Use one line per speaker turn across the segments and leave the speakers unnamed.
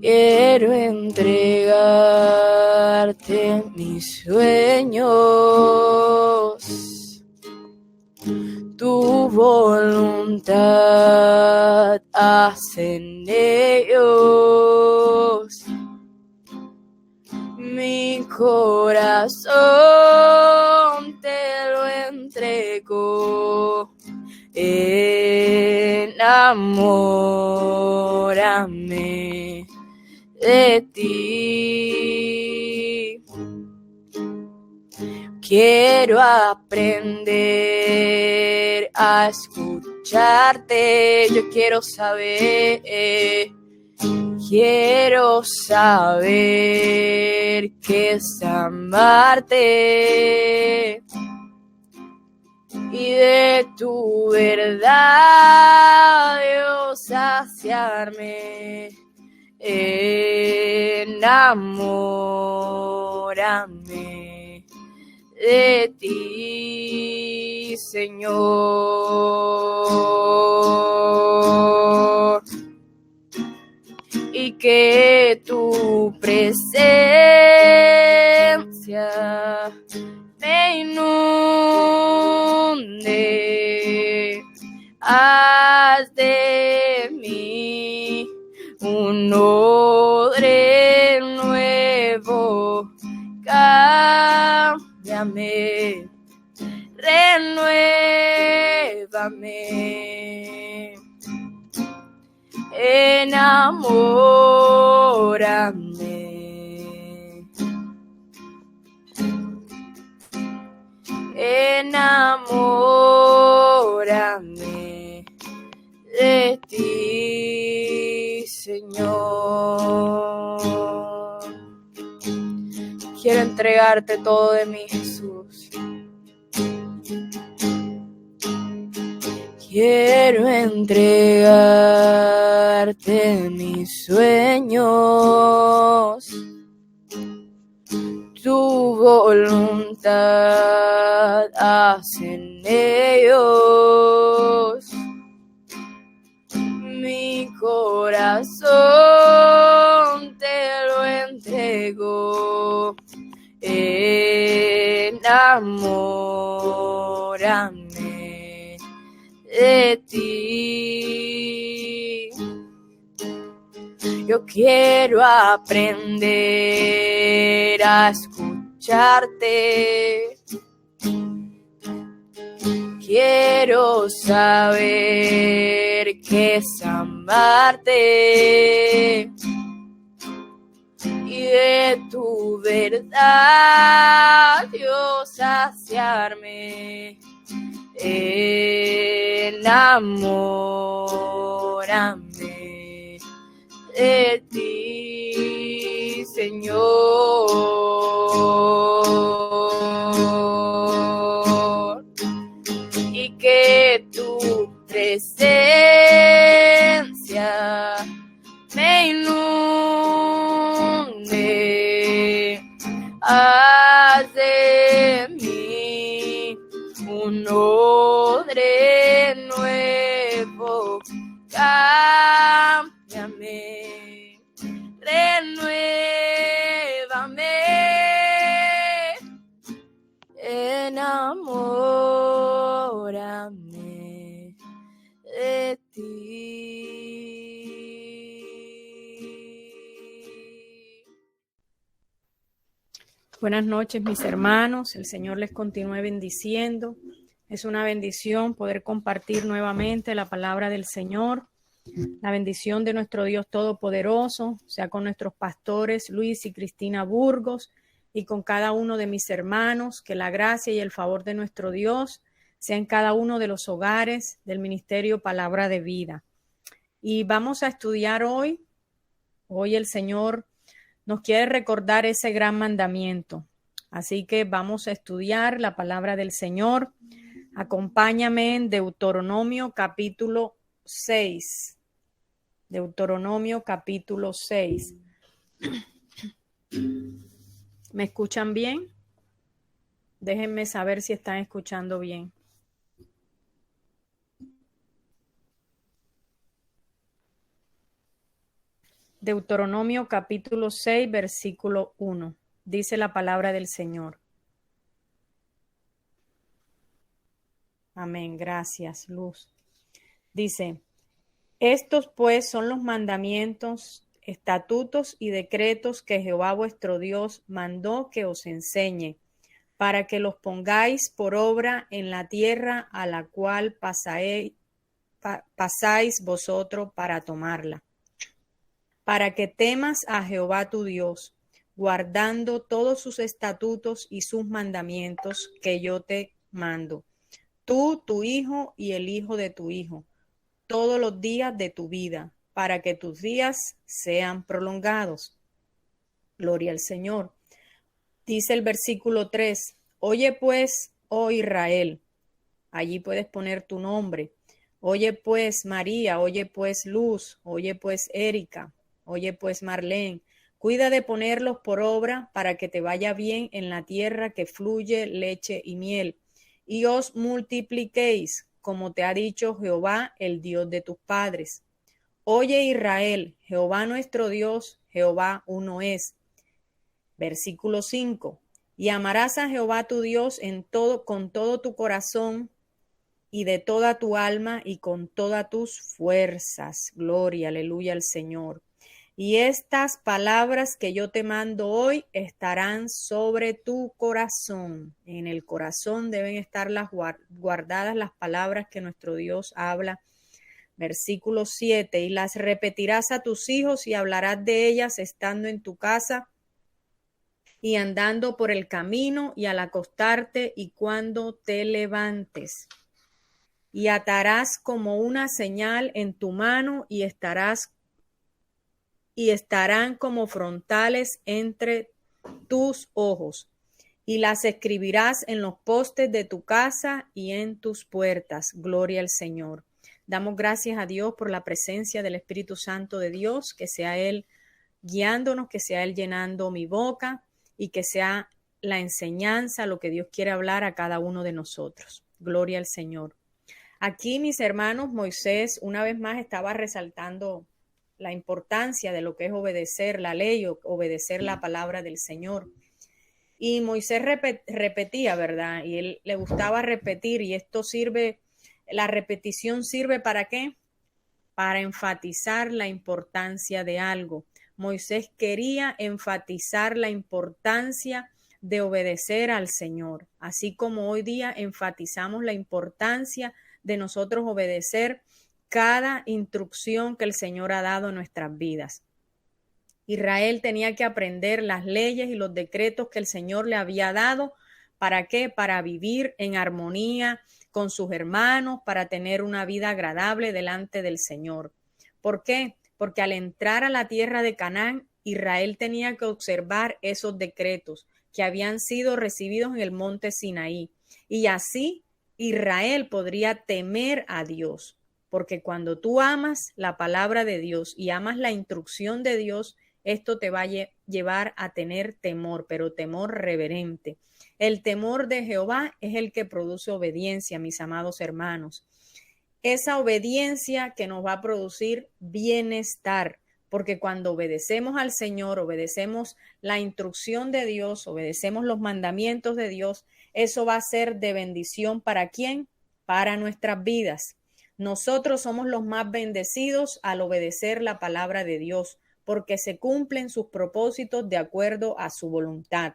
Quiero entregarte mis sueños, tu voluntad hacen ellos. Mi corazón te lo entrego, enamórame de ti. Quiero aprender a escucharte, yo quiero saber qué es amarte y de tu verdad yo saciarme. Enamórame de ti, Señor, y que tu presencia me inunde. Haz de mí un odre nuevo, cámbiame, renuévame, enamórame, enamórame de ti, Señor. Quiero entregarte todo de mí, Jesús. Quiero entregarte mis sueños, tu voluntad hacen ellos. Mi corazón te lo entrego, enamórame de ti. Yo quiero aprender a escucharte. Quiero saber qué es amarte y de tu verdad yo saciarme. Enamórame de ti, Señor, y que tu presencia me inunde. Haz de mí un odre nuevo, cámbiame, renuévame, enamórame de ti.
Buenas noches, mis hermanos. El Señor les continúe bendiciendo. Es una bendición poder compartir nuevamente la palabra del Señor. La bendición de nuestro Dios Todopoderoso sea con nuestros pastores Luis y Cristina Burgos y con cada uno de mis hermanos. Que la gracia y el favor de nuestro Dios sea en cada uno de los hogares del Ministerio Palabra de Vida. Y vamos a estudiar hoy el Señor nos quiere recordar ese gran mandamiento. Así que vamos a estudiar la palabra del Señor. Acompáñame en Deuteronomio capítulo 6. Deuteronomio capítulo 6. ¿Me escuchan bien? Déjenme saber si están escuchando bien. Deuteronomio capítulo 6, versículo 1. Dice la palabra del Señor. Amén. Gracias, Luz. Dice, estos pues son los mandamientos, estatutos y decretos que Jehová vuestro Dios mandó que os enseñe, para que los pongáis por obra en la tierra a la cual pasáis vosotros para tomarla, para que temas a Jehová tu Dios, guardando todos sus estatutos y sus mandamientos que yo te mando, tú, tu hijo y el hijo de tu hijo, todos los días de tu vida, para que tus días sean prolongados. Gloria al Señor. Dice el versículo 3, oye pues, oh Israel, allí puedes poner tu nombre. Oye pues María, oye pues Luz, oye pues Erika, oye pues Marlene. Cuida de ponerlos por obra para que te vaya bien en la tierra que fluye leche y miel, y os multipliquéis, como te ha dicho Jehová, el Dios de tus padres. Oye Israel, Jehová nuestro Dios, Jehová uno es. Versículo 5. Y amarás a Jehová tu Dios con todo tu corazón y de toda tu alma y con todas tus fuerzas. Gloria, aleluya al Señor. Y estas palabras que yo te mando hoy estarán sobre tu corazón. En el corazón deben estar guardadas las palabras que nuestro Dios habla. Versículo 7. Y las repetirás a tus hijos y hablarás de ellas estando en tu casa y andando por el camino y al acostarte y cuando te levantes. Y atarás como una señal en tu mano y estarán como frontales entre tus ojos. Y las escribirás en los postes de tu casa y en tus puertas. Gloria al Señor. Damos gracias a Dios por la presencia del Espíritu Santo de Dios, que sea Él guiándonos, que sea Él llenando mi boca y que sea la enseñanza, lo que Dios quiere hablar a cada uno de nosotros. Gloria al Señor. Aquí, mis hermanos, Moisés una vez más estaba resaltando la importancia de lo que es obedecer la ley o obedecer la palabra del Señor. Y Moisés repetía, ¿verdad? Y él le gustaba repetir, y esto sirve, la repetición sirve ¿para qué? Para enfatizar la importancia de algo. Moisés quería enfatizar la importancia de obedecer al Señor, así como hoy día enfatizamos la importancia de nosotros obedecer cada instrucción que el Señor ha dado en nuestras vidas. Israel tenía que aprender las leyes y los decretos que el Señor le había dado. ¿Para qué? Para vivir en armonía con sus hermanos, para tener una vida agradable delante del Señor. ¿Por qué? Porque al entrar a la tierra de Canaán, Israel tenía que observar esos decretos que habían sido recibidos en el monte Sinaí. Y así Israel podría temer a Dios, porque cuando tú amas la palabra de Dios y amas la instrucción de Dios, esto te va a llevar a tener temor, pero temor reverente. El temor de Jehová es el que produce obediencia, mis amados hermanos. Esa obediencia que nos va a producir bienestar, porque cuando obedecemos al Señor, obedecemos la instrucción de Dios, obedecemos los mandamientos de Dios, eso va a ser de bendición ¿para quién? Para nuestras vidas. Nosotros somos los más bendecidos al obedecer la palabra de Dios, porque se cumplen sus propósitos de acuerdo a su voluntad.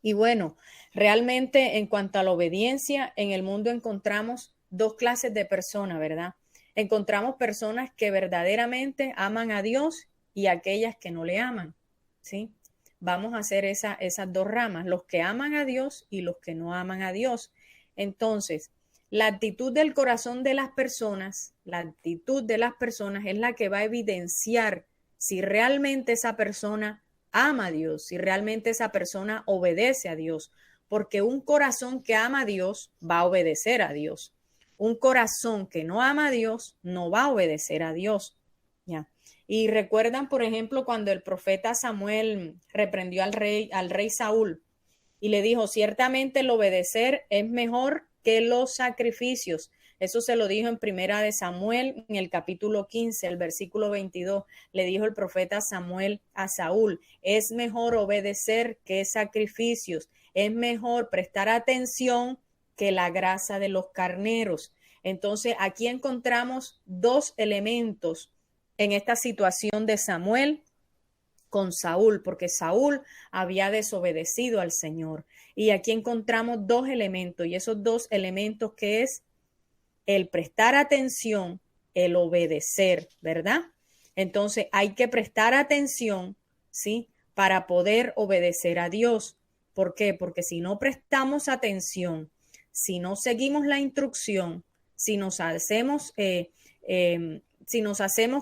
Y bueno, realmente en cuanto a la obediencia, en el mundo encontramos dos clases de personas, ¿verdad? Encontramos personas que verdaderamente aman a Dios y aquellas que no le aman, ¿sí? Vamos a hacer esas dos ramas, los que aman a Dios y los que no aman a Dios. Entonces, la actitud del corazón de las personas, es la que va a evidenciar si realmente esa persona ama a Dios, si realmente esa persona obedece a Dios, porque un corazón que ama a Dios va a obedecer a Dios. Un corazón que no ama a Dios no va a obedecer a Dios. ¿Ya? Y recuerdan, por ejemplo, cuando el profeta Samuel reprendió al rey Saúl y le dijo, ciertamente el obedecer es mejor que los sacrificios. Eso se lo dijo en Primera de Samuel, en el capítulo 15, el versículo 22. Le dijo el profeta Samuel a Saúl: es mejor obedecer que sacrificios, es mejor prestar atención que la grasa de los carneros. Entonces, aquí encontramos dos elementos en esta situación de Samuel con Saúl, porque Saúl había desobedecido al Señor. Y aquí encontramos dos elementos, y esos dos elementos que es el prestar atención, el obedecer, ¿verdad? Entonces hay que prestar atención, ¿sí? Para poder obedecer a Dios. ¿Por qué? Porque si no prestamos atención, si no seguimos la instrucción, si nos hacemos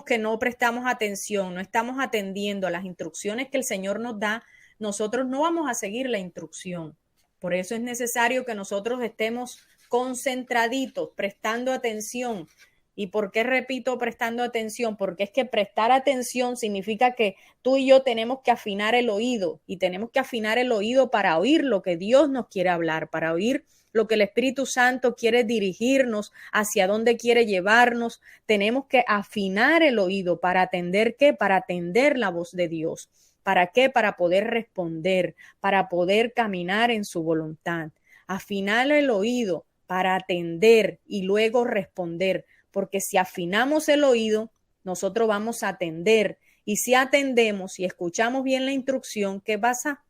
que no prestamos atención, no estamos atendiendo a las instrucciones que el Señor nos da, nosotros no vamos a seguir la instrucción. Por eso es necesario que nosotros estemos concentraditos, prestando atención. ¿Y por qué repito prestando atención? Porque es que prestar atención significa que tú y yo tenemos que afinar el oído, y tenemos que afinar el oído para oír lo que Dios nos quiere hablar, para oír lo que el Espíritu Santo quiere dirigirnos, hacia dónde quiere llevarnos. Tenemos que afinar el oído para atender ¿qué? Para atender la voz de Dios. ¿Para qué? Para poder responder, para poder caminar en su voluntad. Afinar el oído para atender y luego responder, porque si afinamos el oído, nosotros vamos a atender, y si atendemos y escuchamos bien la instrucción, ¿qué pasa?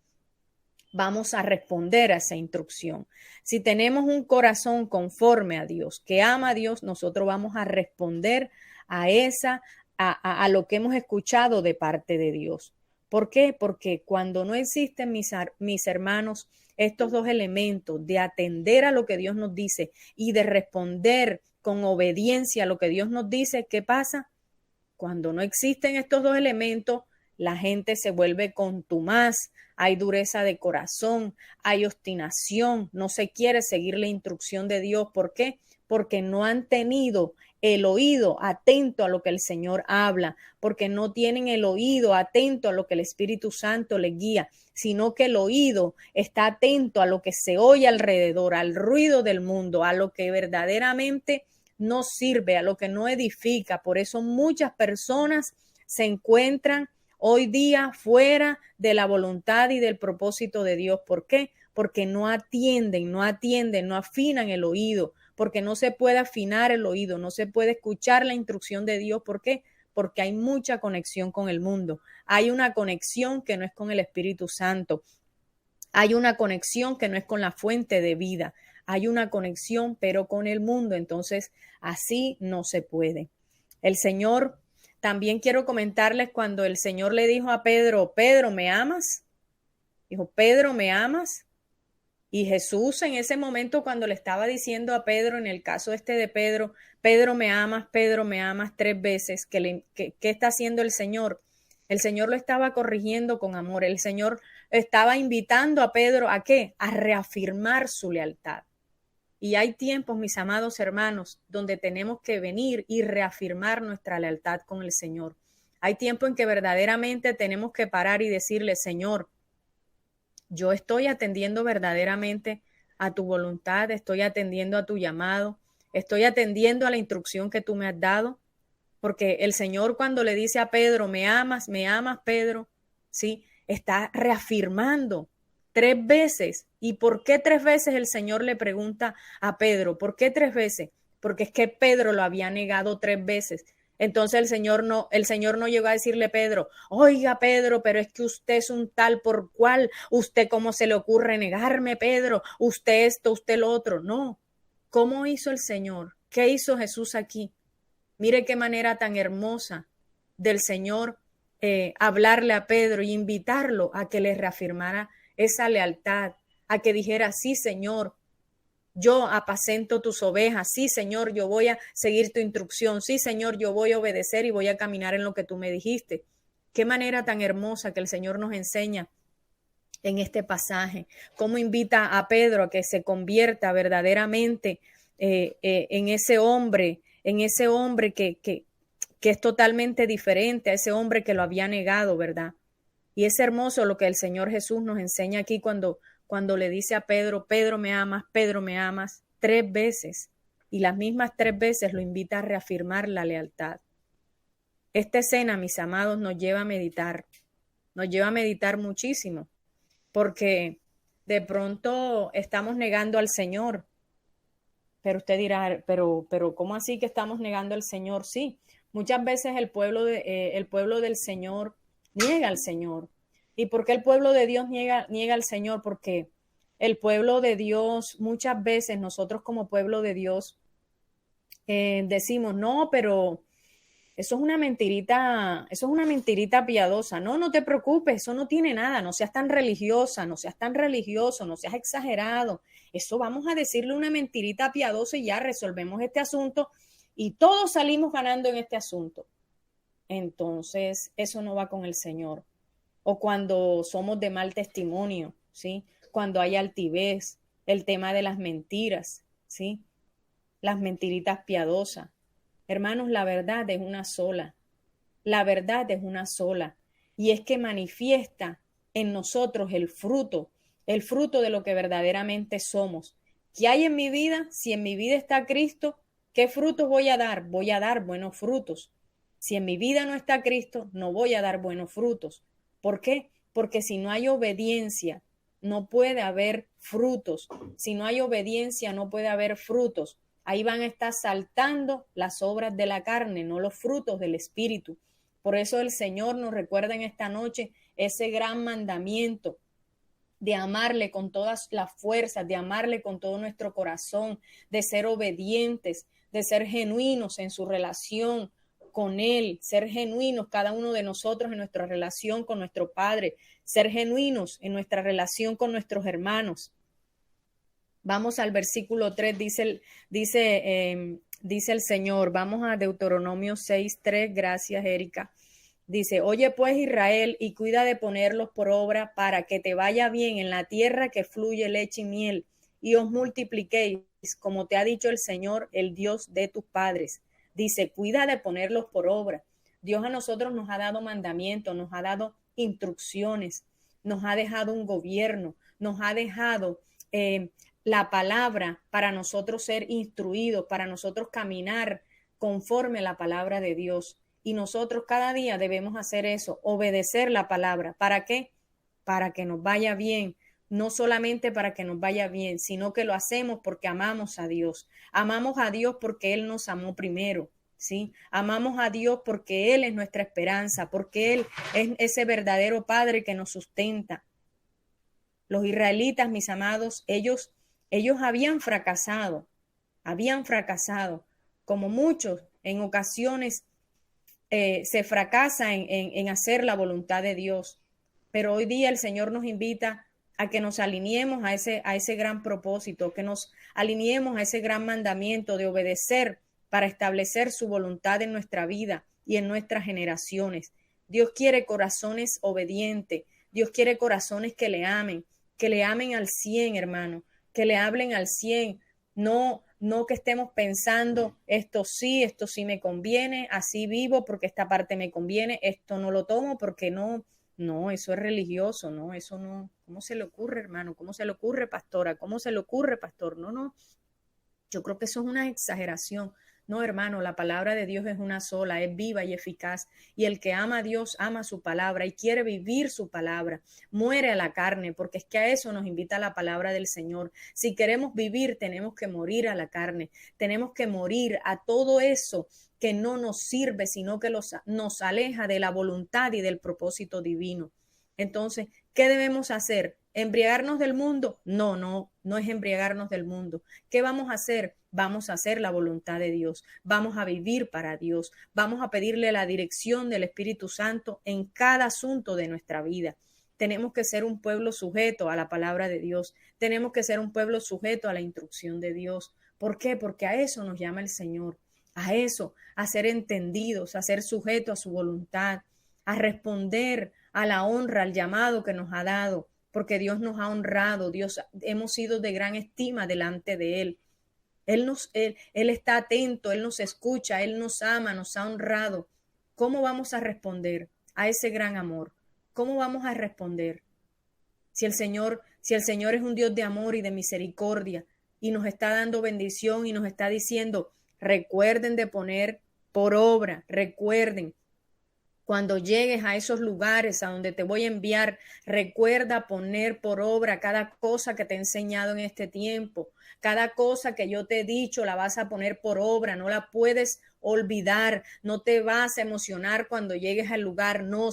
Vamos a responder a esa instrucción. Si tenemos un corazón conforme a Dios, que ama a Dios, nosotros vamos a responder a lo que hemos escuchado de parte de Dios. ¿Por qué? Porque cuando no existen, mis hermanos, estos dos elementos de atender a lo que Dios nos dice y de responder con obediencia a lo que Dios nos dice, ¿qué pasa? Cuando no existen estos dos elementos, la gente se vuelve contumaz, hay dureza de corazón, hay obstinación, no se quiere seguir la instrucción de Dios. ¿Por qué? Porque no han tenido el oído atento a lo que el Señor habla, porque no tienen el oído atento a lo que el Espíritu Santo les guía, sino que el oído está atento a lo que se oye alrededor, al ruido del mundo, a lo que verdaderamente no sirve, a lo que no edifica. Por eso muchas personas se encuentran hoy día fuera de la voluntad y del propósito de Dios. ¿Por qué? Porque no atienden, no afinan el oído, porque no se puede afinar el oído, no se puede escuchar la instrucción de Dios. ¿Por qué? Porque hay mucha conexión con el mundo. Hay una conexión que no es con el Espíritu Santo. Hay una conexión que no es con la fuente de vida. Hay una conexión, pero con el mundo. Entonces, así no se puede. El Señor, también quiero comentarles cuando el Señor le dijo a Pedro: Pedro, ¿me amas? Dijo: Pedro, ¿me amas? Y Jesús en ese momento, cuando le estaba diciendo a Pedro, en el caso de Pedro, Pedro, ¿me amas? Pedro, ¿me amas? 3 veces. ¿Qué está haciendo el Señor? El Señor lo estaba corrigiendo con amor. El Señor estaba invitando a Pedro ¿a qué? A reafirmar su lealtad. Y hay tiempos, mis amados hermanos, donde tenemos que venir y reafirmar nuestra lealtad con el Señor. Hay tiempo en que verdaderamente tenemos que parar y decirle: Señor, yo estoy atendiendo verdaderamente a tu voluntad, estoy atendiendo a tu llamado, estoy atendiendo a la instrucción que tú me has dado. Porque el Señor, cuando le dice a Pedro: me amas, Pedro, ¿sí? Está reafirmando 3 veces. ¿Y por qué 3 veces el Señor le pregunta a Pedro? ¿Por qué 3 veces? Porque es que Pedro lo había negado 3 veces. Entonces el Señor no llegó a decirle a Pedro: oiga, Pedro, pero es que usted es un tal por cual, usted cómo se le ocurre negarme, Pedro, usted esto, usted lo otro. No. ¿Cómo hizo el Señor? ¿Qué hizo Jesús aquí? Mire qué manera tan hermosa del Señor hablarle a Pedro y invitarlo a que le reafirmara esa lealtad, a que dijera: sí, Señor, yo apacento tus ovejas, sí, Señor, yo voy a seguir tu instrucción, sí, Señor, yo voy a obedecer y voy a caminar en lo que tú me dijiste. Qué manera tan hermosa que el Señor nos enseña en este pasaje, cómo invita a Pedro a que se convierta verdaderamente en ese hombre que es totalmente diferente a ese hombre que lo había negado, ¿verdad? Y es hermoso lo que el Señor Jesús nos enseña aquí cuando le dice a Pedro: Pedro, ¿me amas? Pedro, ¿me amas? 3 veces. y las mismas 3 veces lo invita a reafirmar la lealtad. Esta escena, mis amados, nos lleva a meditar muchísimo, porque de pronto estamos negando al Señor. Pero usted dirá, pero ¿cómo así que estamos negando al Señor? Sí, muchas veces el pueblo del Señor niega al Señor. ¿Y por qué el pueblo de Dios niega al Señor? Porque el pueblo de Dios, muchas veces nosotros como pueblo de Dios decimos, no, pero eso es una mentirita piadosa. No, no te preocupes, eso no tiene nada, no seas tan religiosa, no seas tan religioso, no seas exagerado. Eso vamos a decirle una mentirita piadosa y ya resolvemos este asunto y todos salimos ganando en este asunto. Entonces, eso no va con el Señor. O cuando somos de mal testimonio, ¿sí? Cuando hay altivez, el tema de las mentiras, ¿sí? Las mentiritas piadosas. Hermanos, la verdad es una sola. La verdad es una sola. Y es que manifiesta en nosotros el fruto de lo que verdaderamente somos. ¿Qué hay en mi vida? Si en mi vida está Cristo, ¿qué frutos voy a dar? Voy a dar buenos frutos. Si en mi vida no está Cristo, no voy a dar buenos frutos. ¿Por qué? Porque si no hay obediencia, no puede haber frutos. Si no hay obediencia, no puede haber frutos. Ahí van a estar saltando las obras de la carne, no los frutos del Espíritu. Por eso el Señor nos recuerda en esta noche ese gran mandamiento de amarle con todas las fuerzas, de amarle con todo nuestro corazón, de ser obedientes, de ser genuinos en su relación con Él, ser genuinos cada uno de nosotros en nuestra relación con nuestro Padre, ser genuinos en nuestra relación con nuestros hermanos. Vamos al versículo 3, dice el Señor, vamos a Deuteronomio 6:3, gracias Erika. Dice, oye pues Israel y cuida de ponerlos por obra para que te vaya bien en la tierra que fluye leche y miel y os multipliquéis, como te ha dicho el Señor, el Dios de tus padres. Dice, cuida de ponerlos por obra. Dios a nosotros nos ha dado mandamientos, nos ha dado instrucciones, nos ha dejado un gobierno, nos ha dejado la palabra para nosotros ser instruidos, para nosotros caminar conforme a la palabra de Dios. Y nosotros cada día debemos hacer eso, obedecer la palabra. ¿Para qué? Para que nos vaya bien. No solamente para que nos vaya bien, sino que lo hacemos porque amamos a Dios. Amamos a Dios porque Él nos amó primero, ¿sí? Amamos a Dios porque Él es nuestra esperanza, porque Él es ese verdadero Padre que nos sustenta. Los israelitas, mis amados, ellos habían fracasado, como muchos en ocasiones se fracasa en hacer la voluntad de Dios. Pero hoy día el Señor nos invita a que nos alineemos a ese gran propósito, que nos alineemos a ese gran mandamiento de obedecer para establecer su voluntad en nuestra vida y en nuestras generaciones. Dios quiere corazones obedientes, Dios quiere corazones que le amen al 100, hermano, que le hablen al 100, no que estemos pensando, esto sí me conviene, así vivo porque esta parte me conviene, esto no lo tomo porque no, eso es religioso, no, eso no, ¿cómo se le ocurre, hermano? ¿Cómo se le ocurre, pastora? ¿Cómo se le ocurre, pastor? No, yo creo que eso es una exageración. No, hermano, la palabra de Dios es una sola, es viva y eficaz. Y el que ama a Dios ama su palabra y quiere vivir su palabra. Muere a la carne, porque es que a eso nos invita la palabra del Señor. Si queremos vivir, tenemos que morir a la carne. Tenemos que morir a todo eso que no nos sirve, sino que nos aleja de la voluntad y del propósito divino. Entonces, ¿qué debemos hacer? ¿Embriagarnos del mundo? No es embriagarnos del mundo. ¿Qué vamos a hacer? Vamos a hacer la voluntad de Dios. Vamos a vivir para Dios. Vamos a pedirle la dirección del Espíritu Santo en cada asunto de nuestra vida. Tenemos que ser un pueblo sujeto a la palabra de Dios. Tenemos que ser un pueblo sujeto a la instrucción de Dios. ¿Por qué? Porque a eso nos llama el Señor. A eso, a ser entendidos, a ser sujetos a su voluntad, a responder a la honra, al llamado que nos ha dado, porque Dios nos ha honrado, hemos sido de gran estima delante de Él. Él está atento, Él nos escucha, Él nos ama, nos ha honrado. ¿Cómo vamos a responder a ese gran amor? ¿Cómo vamos a responder? Si el Señor es un Dios de amor y de misericordia y nos está dando bendición y nos está diciendo, recuerden de poner por obra, recuerden. Cuando llegues a esos lugares a donde te voy a enviar, recuerda poner por obra cada cosa que te he enseñado en este tiempo. Cada cosa que yo te he dicho la vas a poner por obra, no la puedes olvidar, no te vas a emocionar cuando llegues al lugar, no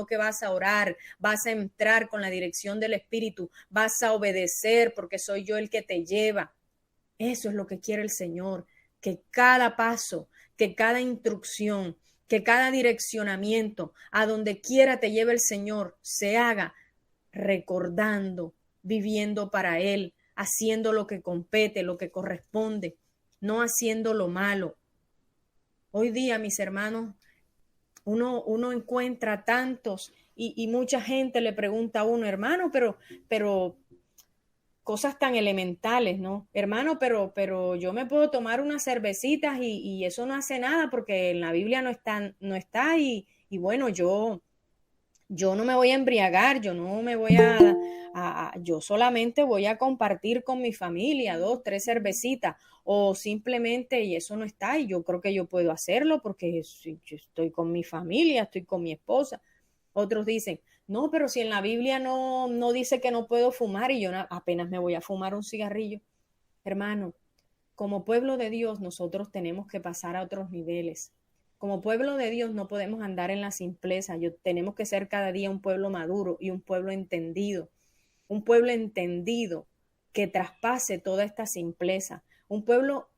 que vas a orar, vas a entrar con la dirección del Espíritu, vas a obedecer porque soy yo el que te lleva. Eso es lo que quiere el Señor, que cada paso, que cada instrucción, que cada direccionamiento a donde quiera te lleve el Señor se haga recordando, viviendo para Él, haciendo lo que compete, lo que corresponde, no haciendo lo malo. Hoy día, mis hermanos, uno encuentra tantos y mucha gente le pregunta a uno, hermano, pero cosas tan elementales, ¿no? Hermano, pero yo me puedo tomar unas cervecitas y eso no hace nada porque en la Biblia no está y bueno, yo no me voy a embriagar, yo no me voy yo solamente voy a compartir con mi familia 2, 3 cervecitas o simplemente y eso no está y yo creo que yo puedo hacerlo porque yo estoy con mi familia, estoy con mi esposa. Otros dicen, no, pero si en la Biblia no dice que no puedo fumar y yo apenas me voy a fumar un cigarrillo. Hermano, como pueblo de Dios nosotros tenemos que pasar a otros niveles. Como pueblo de Dios no podemos andar en la simpleza. Tenemos que ser cada día un pueblo maduro y un pueblo entendido. Un pueblo entendido que traspase toda esta simpleza. Un pueblo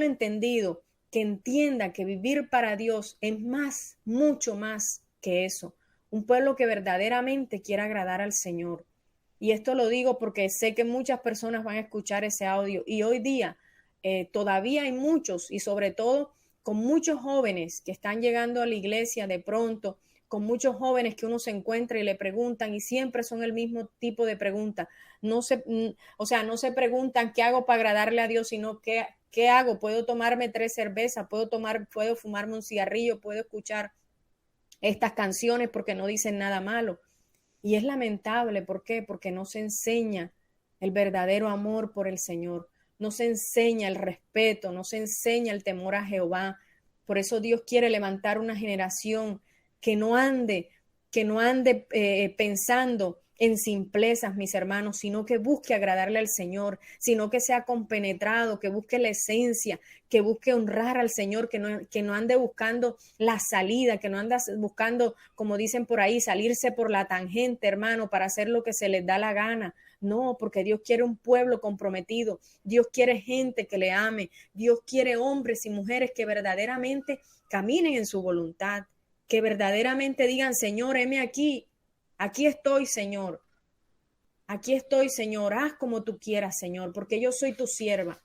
entendido que entienda que vivir para Dios es más, mucho más que eso. Un pueblo que verdaderamente quiera agradar al Señor. Y esto lo digo porque sé que muchas personas van a escuchar ese audio y hoy día todavía hay muchos y sobre todo con muchos jóvenes que están llegando a la iglesia de pronto, con muchos jóvenes que uno se encuentra y le preguntan y siempre son el mismo tipo de preguntas. No se preguntan qué hago para agradarle a Dios, sino qué hago. ¿Puedo tomarme 3 cervezas? ¿Puedo fumarme un cigarrillo? ¿Puedo escuchar estas canciones porque no dicen nada malo? Y es lamentable, ¿por qué? Porque no se enseña el verdadero amor por el Señor, no se enseña el respeto, no se enseña el temor a Jehová. Por eso Dios quiere levantar una generación que no ande pensando en simplezas, mis hermanos, sino que busque agradarle al Señor, sino que sea compenetrado, que busque la esencia, que busque honrar al Señor, que no ande buscando la salida, que no ande buscando, como dicen por ahí, salirse por la tangente, hermano, para hacer lo que se les da la gana. No, porque Dios quiere un pueblo comprometido, Dios quiere gente que le ame, Dios quiere hombres y mujeres que verdaderamente caminen en su voluntad, que verdaderamente digan, Señor, heme aquí estoy, Señor. Aquí estoy, Señor. Haz como tú quieras, Señor, porque yo soy tu sierva.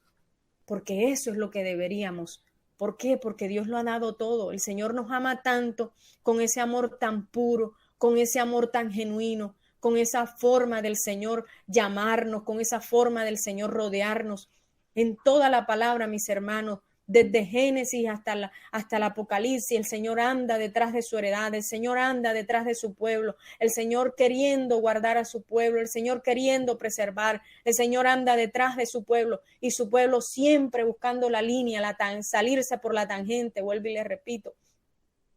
Porque eso es lo que deberíamos. ¿Por qué? Porque Dios lo ha dado todo. El Señor nos ama tanto, con ese amor tan puro, con ese amor tan genuino, con esa forma del Señor llamarnos, con esa forma del Señor rodearnos. En toda la palabra, mis hermanos, desde Génesis hasta el Apocalipsis, el Señor anda detrás de su heredad, el Señor anda detrás de su pueblo, el Señor queriendo guardar a su pueblo, el Señor queriendo preservar, el Señor anda detrás de su pueblo y su pueblo siempre buscando la línea, salirse por la tangente, vuelvo y le repito,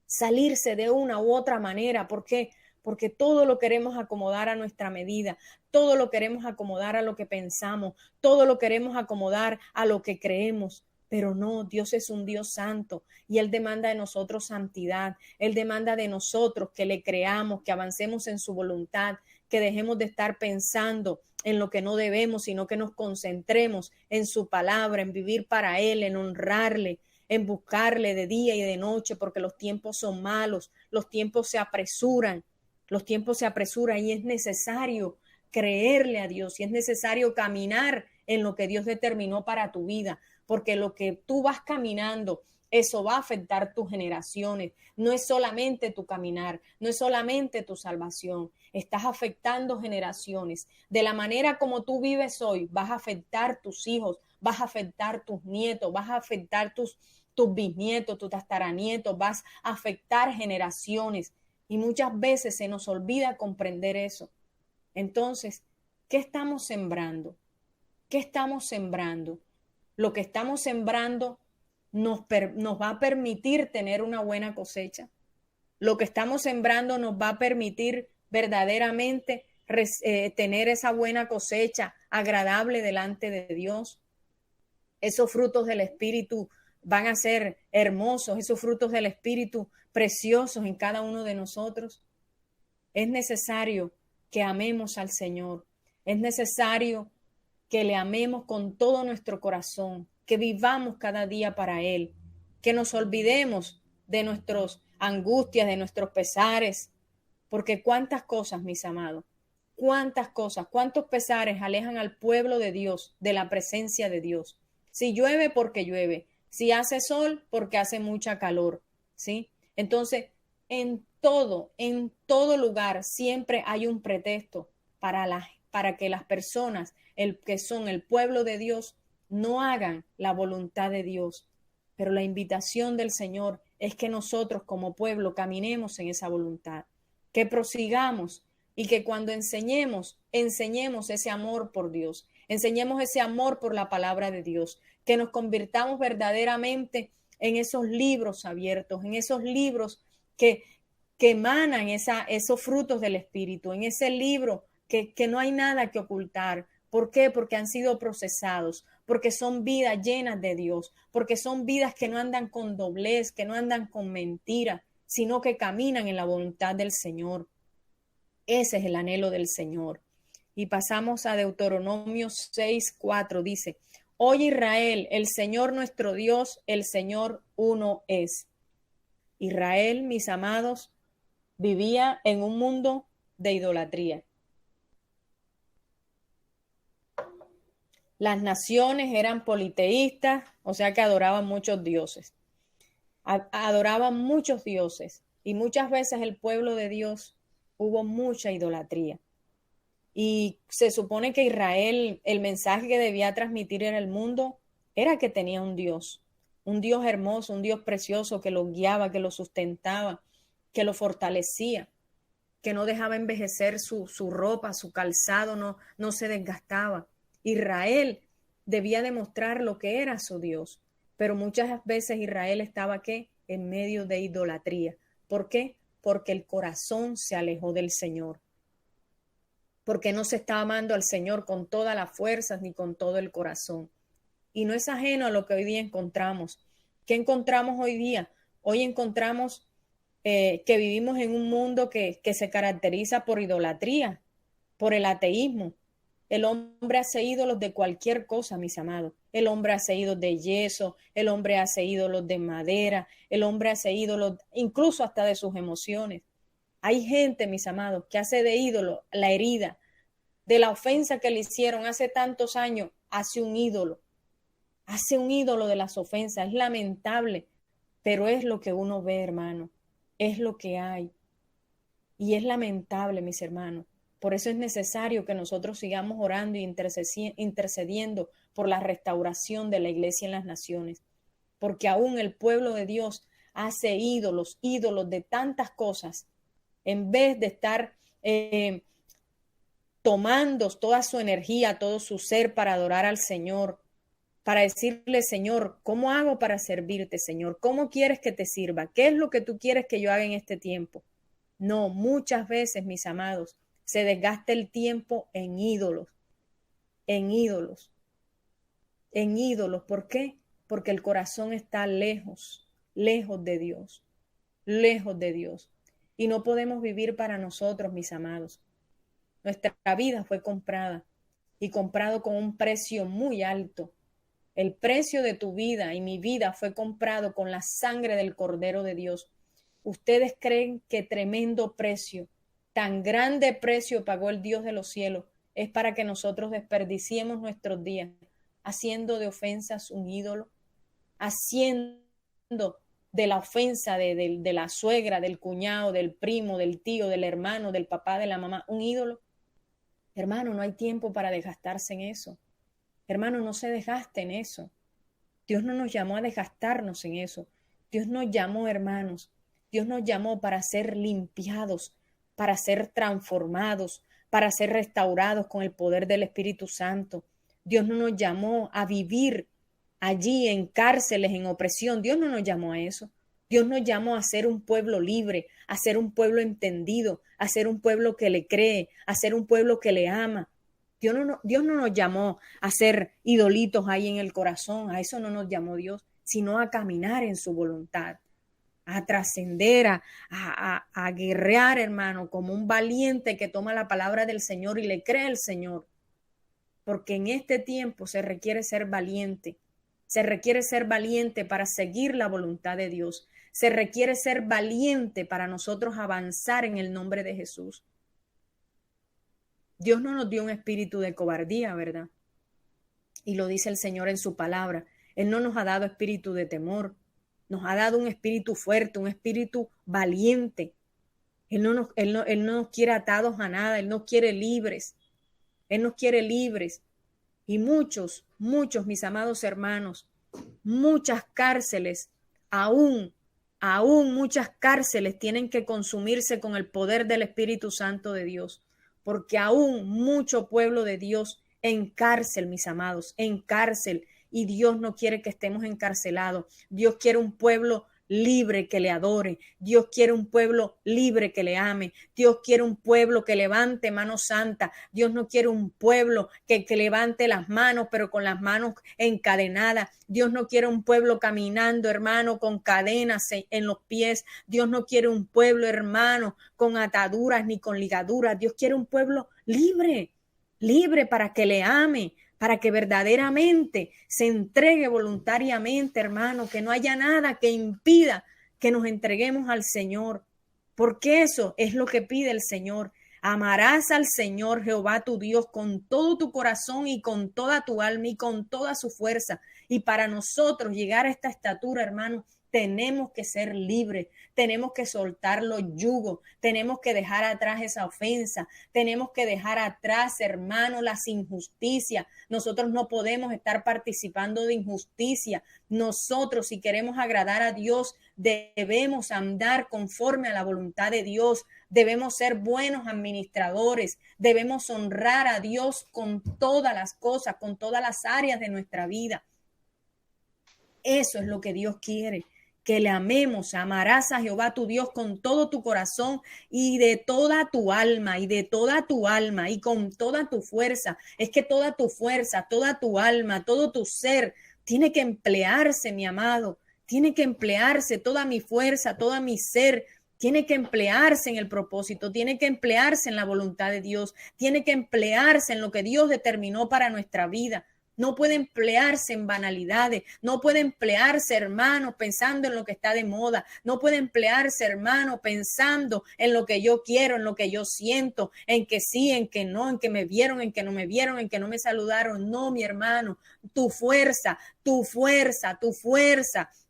salirse de una u otra manera. ¿Por qué? Porque todo lo queremos acomodar a nuestra medida, todo lo queremos acomodar a lo que pensamos, todo lo queremos acomodar a lo que creemos. Pero no, Dios es un Dios santo y Él demanda de nosotros santidad. Él demanda de nosotros que le creamos, que avancemos en su voluntad, que dejemos de estar pensando en lo que no debemos, sino que nos concentremos en su palabra, en vivir para Él, en honrarle, en buscarle de día y de noche, porque los tiempos son malos, los tiempos se apresuran y es necesario creerle a Dios y es necesario caminar en lo que Dios determinó para tu vida, porque lo que tú vas caminando, eso va a afectar tus generaciones. No es solamente tu caminar, no es solamente tu salvación. Estás afectando generaciones. De la manera como tú vives hoy, vas a afectar tus hijos, vas a afectar tus nietos, vas a afectar tus bisnietos, tus tataranietos, vas a afectar generaciones. Y muchas veces se nos olvida comprender eso. Entonces, ¿qué estamos sembrando? ¿Qué estamos sembrando? Lo que estamos sembrando nos va a permitir tener una buena cosecha. Lo que estamos sembrando nos va a permitir verdaderamente tener esa buena cosecha agradable delante de Dios. Esos frutos del Espíritu van a ser hermosos, esos frutos del Espíritu preciosos en cada uno de nosotros. Es necesario que amemos al Señor. Es necesario que le amemos con todo nuestro corazón, que vivamos cada día para Él, que nos olvidemos de nuestras angustias, de nuestros pesares, porque cuántas cosas, mis amados, cuántas cosas, cuántos pesares alejan al pueblo de Dios de la presencia de Dios. Si llueve, porque llueve. Si hace sol, porque hace mucha calor, ¿sí? Entonces, en todo lugar siempre hay un pretexto para que las personas que son el pueblo de Dios no hagan la voluntad de Dios. Pero la invitación del Señor es que nosotros como pueblo caminemos en esa voluntad, que prosigamos y que cuando enseñemos ese amor por Dios, enseñemos ese amor por la palabra de Dios, que nos convirtamos verdaderamente en esos libros abiertos, en esos libros que emanan esos frutos del Espíritu, en ese libro que no hay nada que ocultar. ¿Por qué? Porque han sido procesados, porque son vidas llenas de Dios, porque son vidas que no andan con doblez, que no andan con mentira, sino que caminan en la voluntad del Señor. Ese es el anhelo del Señor. Y pasamos a Deuteronomio 6:4, dice: Oye Israel, el Señor nuestro Dios, el Señor uno es. Israel, mis amados, vivía en un mundo de idolatría. Las naciones eran politeístas, o sea que adoraban muchos dioses. Adoraban muchos dioses y muchas veces el pueblo de Dios hubo mucha idolatría. Y se supone que Israel, el mensaje que debía transmitir en el mundo era que tenía un Dios hermoso, un Dios precioso que lo guiaba, que lo sustentaba, que lo fortalecía, que no dejaba envejecer su ropa, su calzado no se desgastaba. Israel debía demostrar lo que era su Dios, pero muchas veces Israel estaba ¿qué? En medio de idolatría. ¿Por qué? Porque el corazón se alejó del Señor, porque no se está amando al Señor con todas las fuerzas ni con todo el corazón. Y no es ajeno a lo que hoy día encontramos. ¿Qué encontramos hoy día? Hoy encontramos que vivimos en un mundo que se caracteriza por idolatría, por el ateísmo. El hombre hace ídolos de cualquier cosa, mis amados. El hombre hace ídolos de yeso, el hombre hace ídolos de madera, el hombre hace ídolos incluso hasta de sus emociones. Hay gente, mis amados, que hace de ídolo la herida, de la ofensa que le hicieron hace tantos años, hace un ídolo de las ofensas. Es lamentable, pero es lo que uno ve, hermano, es lo que hay. Y es lamentable, mis hermanos. Por eso es necesario que nosotros sigamos orando y intercediendo por la restauración de la iglesia en las naciones, porque aún el pueblo de Dios hace ídolos de tantas cosas, en vez de estar tomando toda su energía, todo su ser para adorar al Señor, para decirle: Señor, ¿cómo hago para servirte, Señor? ¿Cómo quieres que te sirva? ¿Qué es lo que tú quieres que yo haga en este tiempo? No, muchas veces, mis amados, se desgasta el tiempo en ídolos. ¿Por qué? Porque el corazón está lejos de Dios, Y no podemos vivir para nosotros, mis amados. Nuestra vida fue comprada y comprado con un precio muy alto. El precio de tu vida y mi vida fue comprado con la sangre del Cordero de Dios. ¿Ustedes creen que tremendo precio, tan grande precio pagó el Dios de los cielos? Es para que nosotros desperdiciemos nuestros días haciendo de ofensas un ídolo, haciendo de la ofensa de la suegra, del cuñado, del primo, del tío, del hermano, del papá, de la mamá, un ídolo. Hermano, no hay tiempo para desgastarse en eso. Hermano, no se desgaste en eso. Dios no nos llamó a desgastarnos en eso. Dios nos llamó, hermanos. Dios nos llamó para ser limpiados, para ser transformados, para ser restaurados con el poder del Espíritu Santo, Dios no nos llamó a vivir allí en cárceles, en opresión. Dios no nos llamó a eso. Dios nos llamó a ser un pueblo libre, a ser un pueblo entendido, a ser un pueblo que le cree, a ser un pueblo que le ama. Dios no nos llamó a ser idolitos ahí en el corazón, a eso no nos llamó Dios, sino a caminar en su voluntad, a trascender, a guerrear, hermano, como un valiente que toma la palabra del Señor y le cree al Señor. Porque en este tiempo se requiere ser valiente. Se requiere ser valiente para seguir la voluntad de Dios. Se requiere ser valiente para nosotros avanzar en el nombre de Jesús. Dios no nos dio un espíritu de cobardía, ¿verdad? Y lo dice el Señor en su palabra. Él no nos ha dado espíritu de temor. Nos ha dado un espíritu fuerte, un espíritu valiente. Él no nos quiere atados a nada. Él nos quiere libres. Él nos quiere libres. Y muchos, mis amados hermanos, muchas cárceles, aún muchas cárceles tienen que consumirse con el poder del Espíritu Santo de Dios, porque aún mucho pueblo de Dios en cárcel, mis amados, en cárcel, y Dios no quiere que estemos encarcelados. Dios quiere un pueblo libre que le adore. Dios quiere un pueblo libre que le ame. Dios quiere un pueblo que levante mano santa. Dios no quiere un pueblo que levante las manos, pero con las manos encadenadas. Dios no quiere un pueblo caminando, hermano, con cadenas en los pies. Dios no quiere un pueblo, hermano, con ataduras ni con ligaduras. Dios quiere un pueblo libre, libre para que le ame, para que verdaderamente se entregue voluntariamente, hermano, que no haya nada que impida que nos entreguemos al Señor, porque eso es lo que pide el Señor. Amarás al Señor Jehová tu Dios con todo tu corazón y con toda tu alma y con toda su fuerza. Y para nosotros llegar a esta estatura, hermano, tenemos que ser libres, tenemos que soltar los yugos, tenemos que dejar atrás esa ofensa, tenemos que dejar atrás, hermano, las injusticias. Nosotros no podemos estar participando de injusticia. Nosotros, si queremos agradar a Dios, debemos andar conforme a la voluntad de Dios, debemos ser buenos administradores, debemos honrar a Dios con todas las cosas, con todas las áreas de nuestra vida. Eso es lo que Dios quiere, que le amemos. Amarás a Jehová tu Dios con todo tu corazón y de toda tu alma, y de toda tu alma, y con toda tu fuerza. Es que toda tu fuerza, toda tu alma, todo tu ser tiene que emplearse, mi amado. Tiene que emplearse toda mi fuerza, todo mi ser. Tiene que emplearse en el propósito, tiene que emplearse en la voluntad de Dios, tiene que emplearse en lo que Dios determinó para nuestra vida. No puede emplearse en banalidades, no puede emplearse, hermano, pensando en lo que está de moda, no puede emplearse, hermano, pensando en lo que yo quiero, en lo que yo siento, en que sí, en que no, en que me vieron, en que no me vieron, en que no me saludaron. No, mi hermano, tu fuerza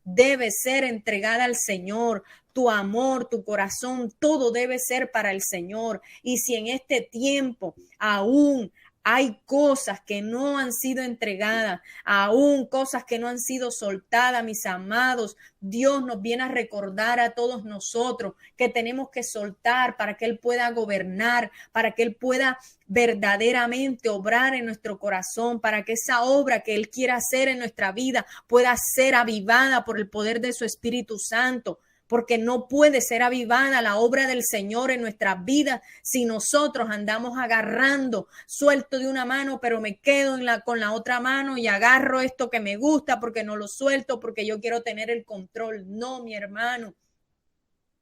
debe ser entregada al Señor. Tu amor, tu corazón, todo debe ser para el Señor. Y si en este tiempo aún hay cosas que no han sido entregadas, aún cosas que no han sido soltadas, mis amados, Dios nos viene a recordar a todos nosotros que tenemos que soltar para que Él pueda gobernar, para que Él pueda verdaderamente obrar en nuestro corazón, para que esa obra que Él quiera hacer en nuestra vida pueda ser avivada por el poder de su Espíritu Santo. Porque no puede ser avivada la obra del Señor en nuestras vidas si nosotros andamos agarrando, suelto de una mano, pero me quedo con la otra mano y agarro esto que me gusta porque no lo suelto, porque yo quiero tener el control. No, mi hermano,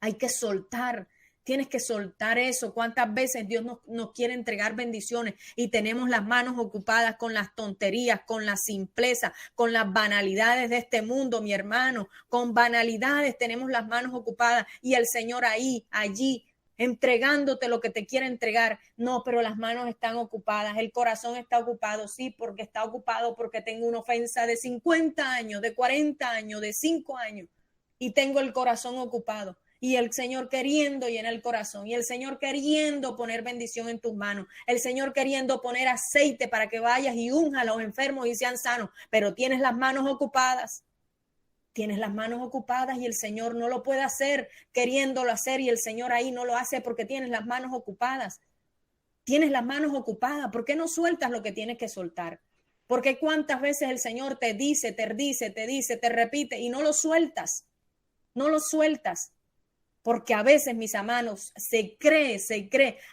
hay que soltar. Tienes que soltar eso. ¿Cuántas veces Dios nos quiere entregar bendiciones y tenemos las manos ocupadas con las tonterías, con la simpleza, con las banalidades de este mundo, mi hermano? Con banalidades tenemos las manos ocupadas y el Señor allí, entregándote lo que te quiere entregar. No, pero las manos están ocupadas, el corazón está ocupado. Sí, porque está ocupado porque tengo una ofensa de 50 años, de 40 años, de 5 años y tengo el corazón ocupado. Y el Señor queriendo llenar el corazón, y el Señor queriendo poner bendición en tus manos, el Señor queriendo poner aceite para que vayas y unja a los enfermos y sean sanos, pero tienes las manos ocupadas. Tienes las manos ocupadas y el Señor no lo puede hacer queriéndolo hacer, y el Señor ahí no lo hace porque tienes las manos ocupadas. Tienes las manos ocupadas. ¿Por qué no sueltas lo que tienes que soltar? Porque cuántas veces el Señor te dice, te repite y no lo sueltas. No lo sueltas. Porque a veces, mis hermanos, se cree,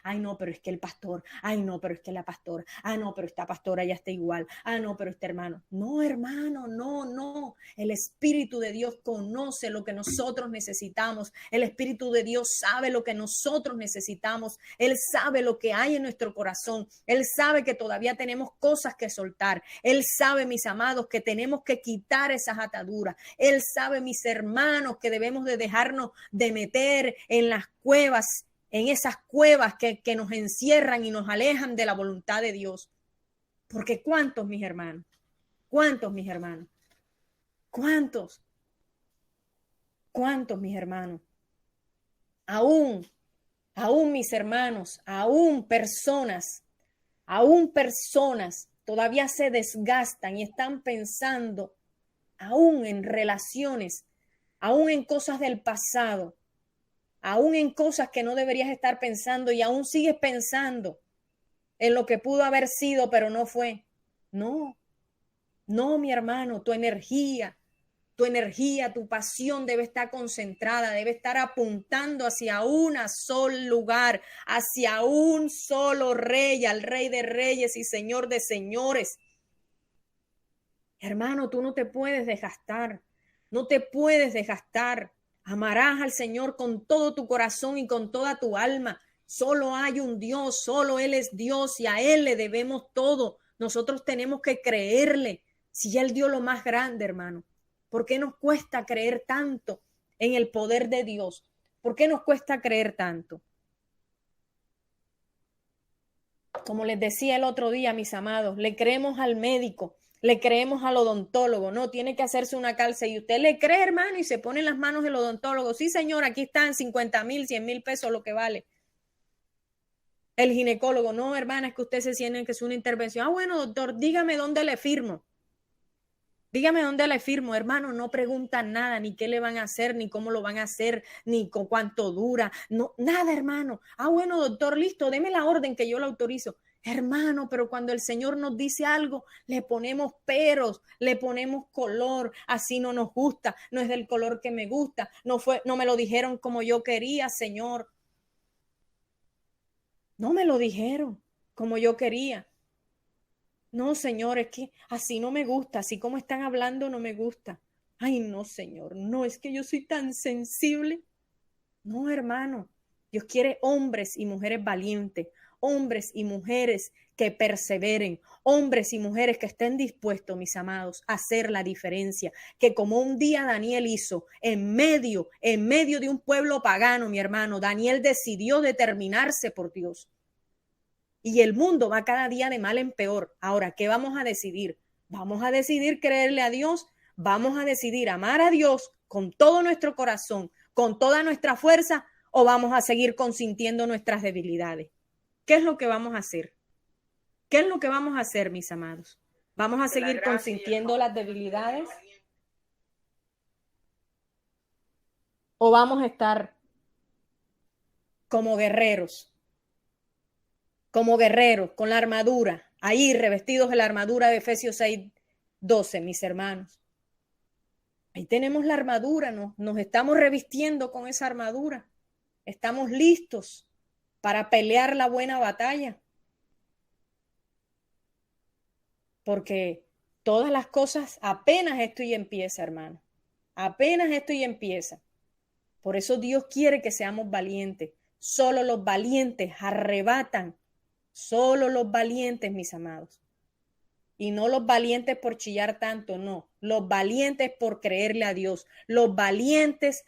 ay no, pero es que el pastor, ay no, pero es que la pastora, ah no, pero esta pastora ya está igual, ah no, pero este hermano. No, hermano, no. El Espíritu de Dios conoce lo que nosotros necesitamos. El Espíritu de Dios sabe lo que nosotros necesitamos. Él sabe lo que hay en nuestro corazón. Él sabe que todavía tenemos cosas que soltar. Él sabe, mis amados, que tenemos que quitar esas ataduras. Él sabe, mis hermanos, que debemos de dejarnos de meter en las cuevas, en esas cuevas que nos encierran y nos alejan de la voluntad de Dios. Porque ¿cuántos, mis hermanos? ¿Cuántos, mis hermanos? ¿Cuántos, mis hermanos? Aún, mis hermanos, aún personas todavía se desgastan y están pensando aún en relaciones, aún en cosas del pasado, aún en cosas que no deberías estar pensando y aún sigues pensando en lo que pudo haber sido, pero no fue. No, mi hermano, tu energía, tu pasión debe estar concentrada, debe estar apuntando hacia un solo lugar, hacia un solo rey, al Rey de Reyes y Señor de Señores. Hermano, tú no te puedes desgastar, no te puedes desgastar. Amarás al Señor con todo tu corazón y con toda tu alma. Solo hay un Dios, solo Él es Dios y a Él le debemos todo. Nosotros tenemos que creerle. Si Él dio lo más grande, hermano, ¿por qué nos cuesta creer tanto en el poder de Dios? ¿Por qué nos cuesta creer tanto? Como les decía el otro día, mis amados, le creemos al médico, le creemos al odontólogo, no, tiene que hacerse una calza y usted le cree, hermano, y se pone en las manos del odontólogo. Sí, señor, aquí están 50,000, 100,000 pesos lo que vale. El ginecólogo, no, hermana, es que usted se siente que es una intervención. Ah, bueno, doctor, dígame dónde le firmo. Dígame dónde le firmo, hermano, no preguntan nada, ni qué le van a hacer, ni cómo lo van a hacer, ni con cuánto dura, no, nada, hermano. Ah, bueno, doctor, listo, deme la orden que yo la autorizo. Hermano, pero cuando el Señor nos dice algo, le ponemos peros, le ponemos color, así no nos gusta, no es del color que me gusta, no me lo dijeron como yo quería, Señor. No me lo dijeron como yo quería. No, Señor, es que así no me gusta, así como están hablando no me gusta. Ay, no, Señor, no, es que yo soy tan sensible. No, hermano, Dios quiere hombres y mujeres valientes, hombres y mujeres que perseveren, hombres y mujeres que estén dispuestos, mis amados, a hacer la diferencia, que como un día Daniel hizo en medio de un pueblo pagano, mi hermano, Daniel decidió determinarse por Dios. Y el mundo va cada día de mal en peor. Ahora, ¿qué vamos a decidir? ¿Vamos a decidir creerle a Dios? ¿Vamos a decidir amar a Dios con todo nuestro corazón, con toda nuestra fuerza? ¿O vamos a seguir consintiendo nuestras debilidades? ¿Qué es lo que vamos a hacer? ¿Qué es lo que vamos a hacer, mis amados? ¿Vamos a seguir consintiendo las debilidades? ¿O vamos a estar como guerreros? Como guerreros, con la armadura, ahí revestidos de la armadura de Efesios 6:12, mis hermanos. Ahí tenemos la armadura, nos estamos revistiendo con esa armadura. Estamos listos para pelear la buena batalla. Porque todas las cosas, apenas esto y empieza, hermano. Apenas esto y empieza. Por eso Dios quiere que seamos valientes. Solo los valientes arrebatan. Solo los valientes, mis amados. Y no los valientes por chillar tanto, no. Los valientes por creerle a Dios. Los valientes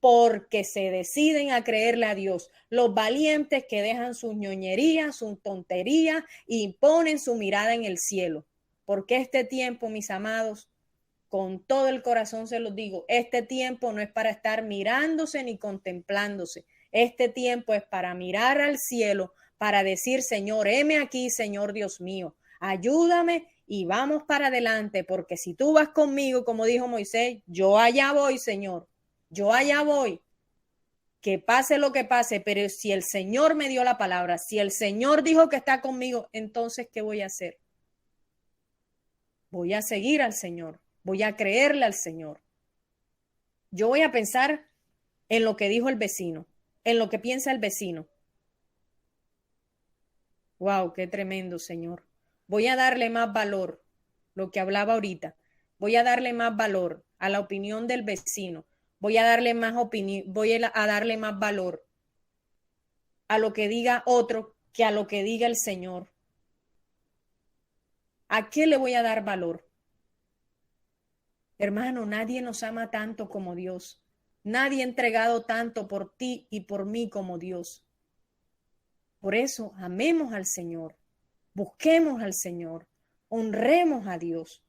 porque se deciden a creerle a Dios. Los valientes que dejan sus ñoñerías, sus tonterías y ponen su mirada en el cielo. Porque este tiempo, mis amados, con todo el corazón se los digo, este tiempo no es para estar mirándose ni contemplándose. Este tiempo es para mirar al cielo, para decir, Señor, heme aquí, Señor Dios mío, ayúdame y vamos para adelante, porque si tú vas conmigo, como dijo Moisés, yo allá voy, Señor, yo allá voy, que pase lo que pase, pero si el Señor me dio la palabra, si el Señor dijo que está conmigo, entonces, ¿qué voy a hacer? voy a seguir al Señor, voy a creerle al Señor. Yo voy a pensar en lo que dijo el vecino, en lo que piensa el vecino. Wow, qué tremendo, Señor. Voy a darle más valor, lo que hablaba ahorita. Voy a darle más valor a la opinión del vecino. Voy a darle más darle más valor a lo que diga otro que a lo que diga el Señor. ¿A qué le voy a dar valor? Hermano, nadie nos ama tanto como Dios. Nadie ha entregado tanto por ti y por mí como Dios. Por eso, amemos al Señor, busquemos al Señor, honremos a Dios,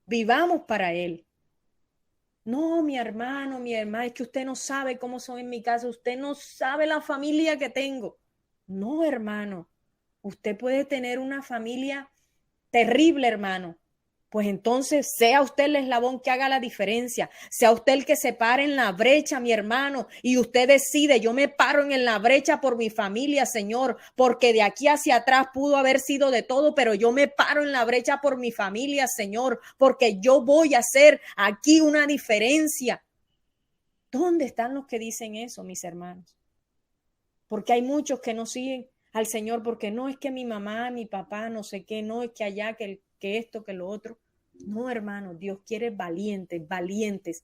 vivamos para Él. No, mi hermano, es que usted no sabe cómo son en mi casa, usted no sabe la familia que tengo. No, hermano, usted puede tener una familia terrible, hermano. Pues entonces sea usted el eslabón que haga la diferencia, sea usted el que se pare en la brecha, mi hermano, y usted decide, yo me paro en la brecha por mi familia, Señor, porque de aquí hacia atrás pudo haber sido de todo, pero yo me paro en la brecha por mi familia, Señor, porque yo voy a hacer aquí una diferencia. ¿Dónde están los que dicen eso, mis hermanos? Porque hay muchos que no siguen al Señor, porque no es que mi mamá, mi papá, no sé qué, no es que allá, que esto, que lo otro. No, hermano, Dios quiere valientes, valientes.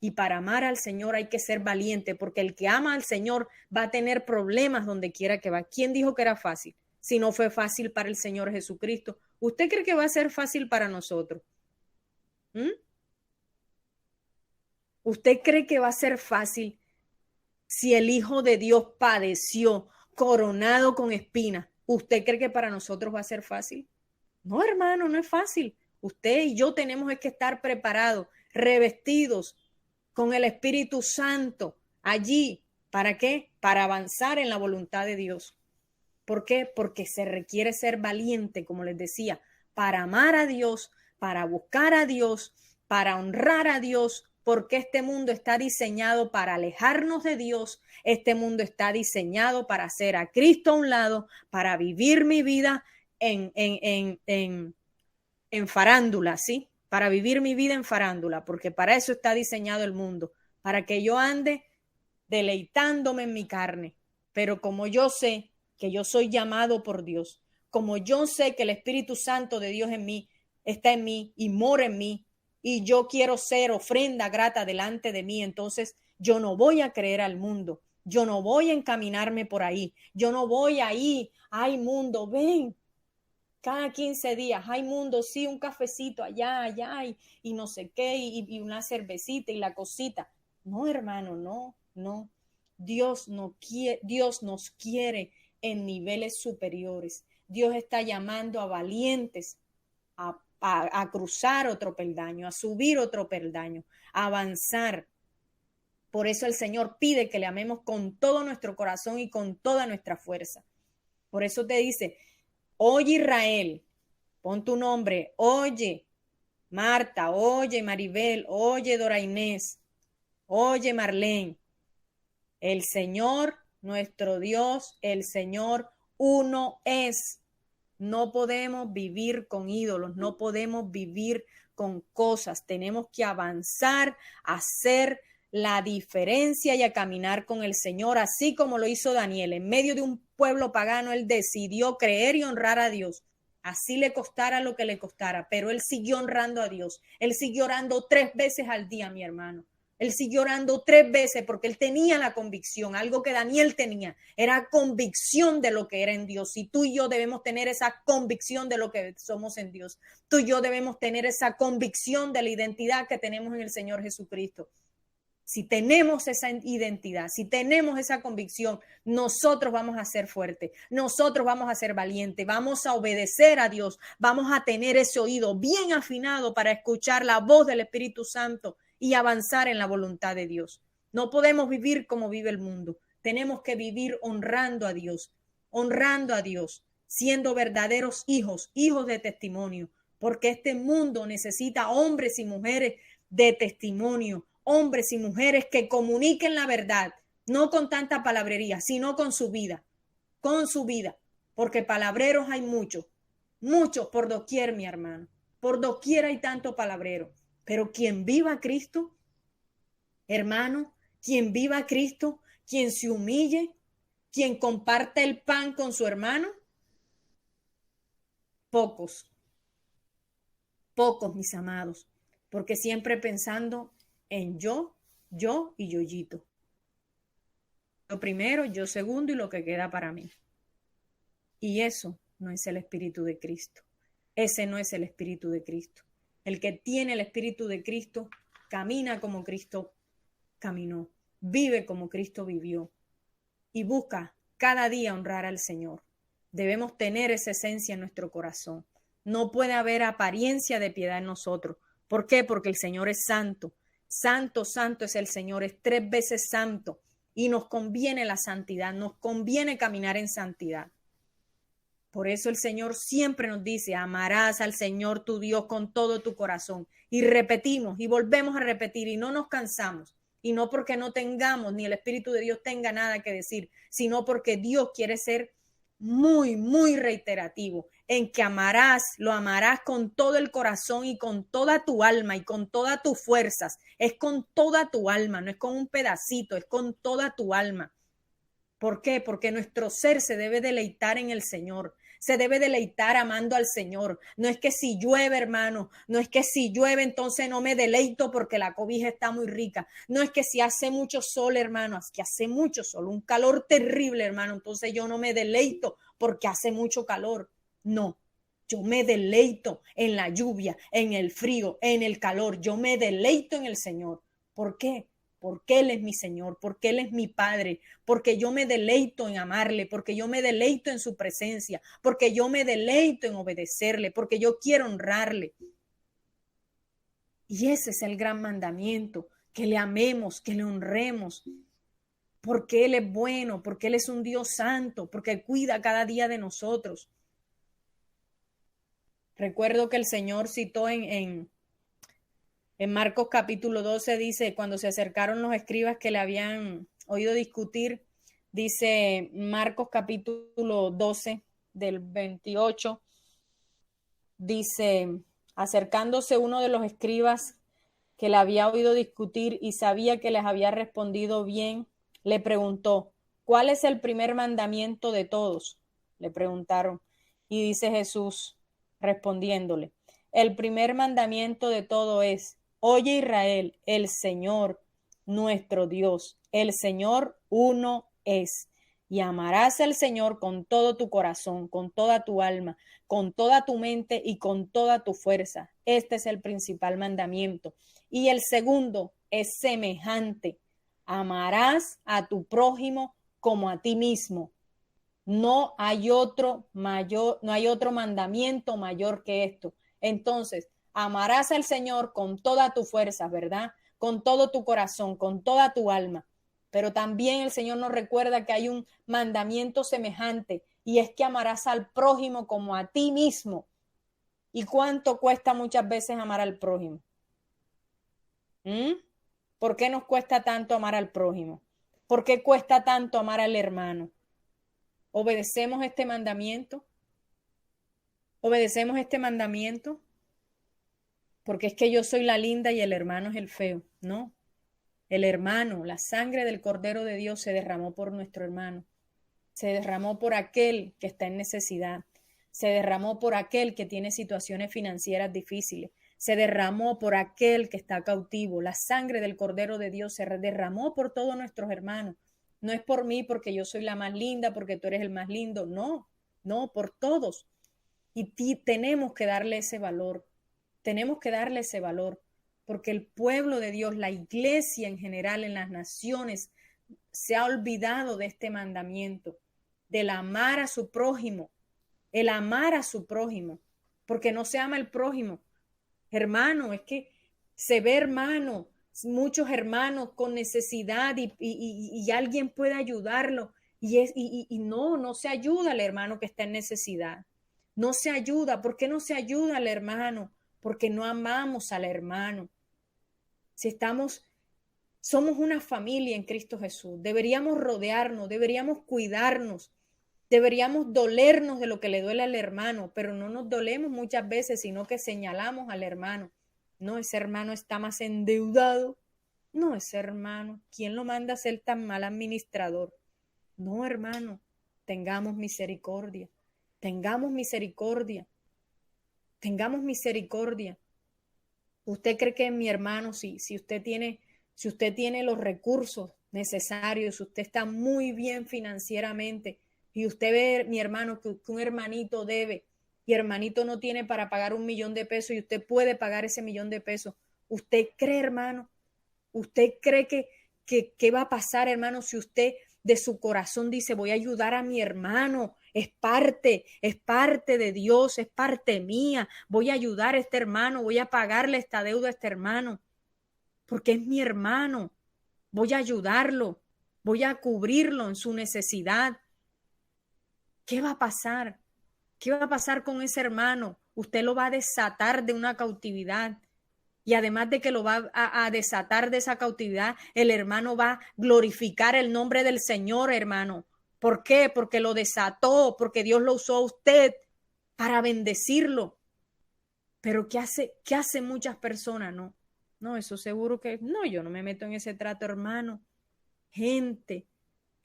Y para amar al Señor hay que ser valiente, porque el que ama al Señor va a tener problemas donde quiera que va. ¿Quién dijo que era fácil? Si no fue fácil para el Señor Jesucristo, ¿usted cree que va a ser fácil para nosotros? ¿Usted cree que va a ser fácil si el Hijo de Dios padeció coronado con espinas? ¿Usted cree que para nosotros va a ser fácil? No, hermano, no es fácil. Usted y yo tenemos que estar preparados, revestidos con el Espíritu Santo allí. ¿Para qué? Para avanzar en la voluntad de Dios. ¿Por qué? Porque se requiere ser valiente, como les decía, para amar a Dios, para buscar a Dios, para honrar a Dios, porque este mundo está diseñado para alejarnos de Dios. Este mundo está diseñado para hacer a Cristo a un lado, para vivir mi vida en farándula, ¿sí? Para vivir mi vida en farándula, porque para eso está diseñado el mundo, para que yo ande deleitándome en mi carne. Pero como yo sé que yo soy llamado por Dios, como yo sé que el Espíritu Santo de Dios en mí está en mí y mora en mí, y yo quiero ser ofrenda grata delante de mí, entonces yo no voy a creer al mundo, yo no voy a encaminarme por ahí, yo no voy ahí, ay mundo, ven, cada 15 días, hay mundo, sí, un cafecito allá, y no sé qué, y una cervecita y la cosita. No, hermano, no. Dios nos quiere en niveles superiores. Dios está llamando a valientes a cruzar otro peldaño, a subir otro peldaño, a avanzar. Por eso el Señor pide que le amemos con todo nuestro corazón y con toda nuestra fuerza. Por eso te dice, oye Israel, pon tu nombre, oye Marta, oye Maribel, oye Dora Inés, oye Marlene, el Señor, nuestro Dios, el Señor uno es. No podemos vivir con ídolos, no podemos vivir con cosas, tenemos que avanzar, hacer la diferencia y a caminar con el Señor, así como lo hizo Daniel. En medio de un pueblo pagano, él decidió creer y honrar a Dios. Así le costara lo que le costara, pero él siguió honrando a Dios. Él siguió orando 3 veces al día, mi hermano. Él siguió orando 3 veces porque él tenía la convicción, algo que Daniel tenía, era convicción de lo que era en Dios. Y tú y yo debemos tener esa convicción de lo que somos en Dios. Tú y yo debemos tener esa convicción de la identidad que tenemos en el Señor Jesucristo. Si tenemos esa identidad, si tenemos esa convicción, nosotros vamos a ser fuertes, nosotros vamos a ser valientes, vamos a obedecer a Dios, vamos a tener ese oído bien afinado para escuchar la voz del Espíritu Santo y avanzar en la voluntad de Dios. No podemos vivir como vive el mundo, tenemos que vivir honrando a Dios, siendo verdaderos hijos de testimonio, porque este mundo necesita hombres y mujeres de testimonio, hombres y mujeres que comuniquen la verdad, no con tanta palabrería, sino con su vida, porque palabreros hay muchos por doquier, mi hermano. Por doquier hay tanto palabrero. Pero quien viva a Cristo, hermano, quien viva a Cristo, quien se humille, quien comparte el pan con su hermano, pocos, mis amados, porque siempre pensando en yo y yoyito. Lo primero, yo segundo y lo que queda para mí. Y eso no es el Espíritu de Cristo. Ese no es el Espíritu de Cristo. El que tiene el Espíritu de Cristo camina como Cristo caminó, vive como Cristo vivió y busca cada día honrar al Señor. Debemos tener esa esencia en nuestro corazón. No puede haber apariencia de piedad en nosotros. ¿Por qué? Porque el Señor es santo. Santo, santo es el Señor, es 3 veces santo. Y nos conviene la santidad, nos conviene caminar en santidad. Por eso el Señor siempre nos dice, amarás al Señor tu Dios con todo tu corazón. Y repetimos y volvemos a repetir y no nos cansamos. Y no porque no tengamos ni el Espíritu de Dios tenga nada que decir, sino porque Dios quiere ser muy, muy reiterativo en que lo amarás con todo el corazón y con toda tu alma y con todas tus fuerzas. Es con toda tu alma, no es con un pedacito, es con toda tu alma. ¿Por qué? Porque nuestro ser se debe deleitar en el Señor, se debe deleitar amando al Señor. No es que si llueve, hermano, no es que si llueve entonces no me deleito porque la cobija está muy rica. No es que si hace mucho sol, hermano, es que hace mucho sol, un calor terrible, hermano, entonces yo no me deleito porque hace mucho calor. No, yo me deleito en la lluvia, en el frío, en el calor. Yo me deleito en el Señor. ¿Por qué? Porque Él es mi Señor, porque Él es mi Padre, porque yo me deleito en amarle, porque yo me deleito en su presencia, porque yo me deleito en obedecerle, porque yo quiero honrarle. Y ese es el gran mandamiento, que le amemos, que le honremos, porque Él es bueno, porque Él es un Dios santo, porque Él cuida cada día de nosotros. Recuerdo que el Señor citó en Marcos capítulo 12, dice, cuando se acercaron los escribas que le habían oído discutir, dice Marcos capítulo 12 del 28, dice, acercándose uno de los escribas que le había oído discutir y sabía que les había respondido bien, le preguntó, ¿cuál es el primer mandamiento de todos? Le preguntaron. Y dice Jesús, respondiéndole, el primer mandamiento de todo es, oye Israel, el Señor, nuestro Dios, el Señor uno es. Y amarás al Señor con todo tu corazón, con toda tu alma, con toda tu mente y con toda tu fuerza. Este es el principal mandamiento. Y el segundo es semejante. Amarás a tu prójimo como a ti mismo. No hay otro mandamiento mayor que esto. Entonces, amarás al Señor con toda tu fuerza, ¿verdad? Con todo tu corazón, con toda tu alma. Pero también el Señor nos recuerda que hay un mandamiento semejante y es que amarás al prójimo como a ti mismo. ¿Y cuánto cuesta muchas veces amar al prójimo? ¿Por qué nos cuesta tanto amar al prójimo? ¿Por qué cuesta tanto amar al hermano? ¿Obedecemos este mandamiento? ¿Obedecemos este mandamiento? Porque es que yo soy la linda y el hermano es el feo. No. El hermano, la sangre del Cordero de Dios se derramó por nuestro hermano. Se derramó por aquel que está en necesidad. Se derramó por aquel que tiene situaciones financieras difíciles. Se derramó por aquel que está cautivo. La sangre del Cordero de Dios se derramó por todos nuestros hermanos. No es por mí porque yo soy la más linda, porque tú eres el más lindo. No, no, por todos. Y tenemos que darle ese valor. Tenemos que darle ese valor. Porque el pueblo de Dios, la iglesia en general en las naciones, se ha olvidado de este mandamiento, del amar a su prójimo, el amar a su prójimo, porque no se ama el prójimo. Hermano, es que se ve hermano, muchos hermanos con necesidad y alguien puede ayudarlo y no se ayuda al hermano que está en necesidad. No se ayuda. ¿Por qué no se ayuda al hermano? Porque no amamos al hermano. Si somos una familia en Cristo Jesús, deberíamos rodearnos, deberíamos cuidarnos, Deberíamos dolernos de lo que le duele al hermano, pero no nos dolemos muchas veces, sino que señalamos al hermano. No, ese hermano está más endeudado. No, ese hermano, ¿quién lo manda a ser tan mal administrador? No, hermano, tengamos misericordia, tengamos misericordia, tengamos misericordia. ¿Usted cree que mi hermano, si usted tiene los recursos necesarios, si usted está muy bien financieramente y usted ve, mi hermano, que un hermanito debe y hermanito no tiene para pagar $1.000.000 y usted puede pagar ese $1.000.000, ¿usted cree, hermano? ¿Usted cree que va a pasar, hermano, si usted de su corazón dice, voy a ayudar a mi hermano? Es parte de Dios, es parte mía. Voy a ayudar a este hermano, voy a pagarle esta deuda a este hermano, porque es mi hermano. Voy a ayudarlo, voy a cubrirlo en su necesidad. ¿Qué va a pasar? ¿Qué va a pasar con ese hermano? Usted lo va a desatar de una cautividad. Y además de que lo va a desatar de esa cautividad, el hermano va a glorificar el nombre del Señor, hermano. ¿Por qué? Porque lo desató, porque Dios lo usó a usted para bendecirlo. Pero ¿qué hace muchas personas? No, eso seguro que no, yo no me meto en ese trato, hermano. Gente,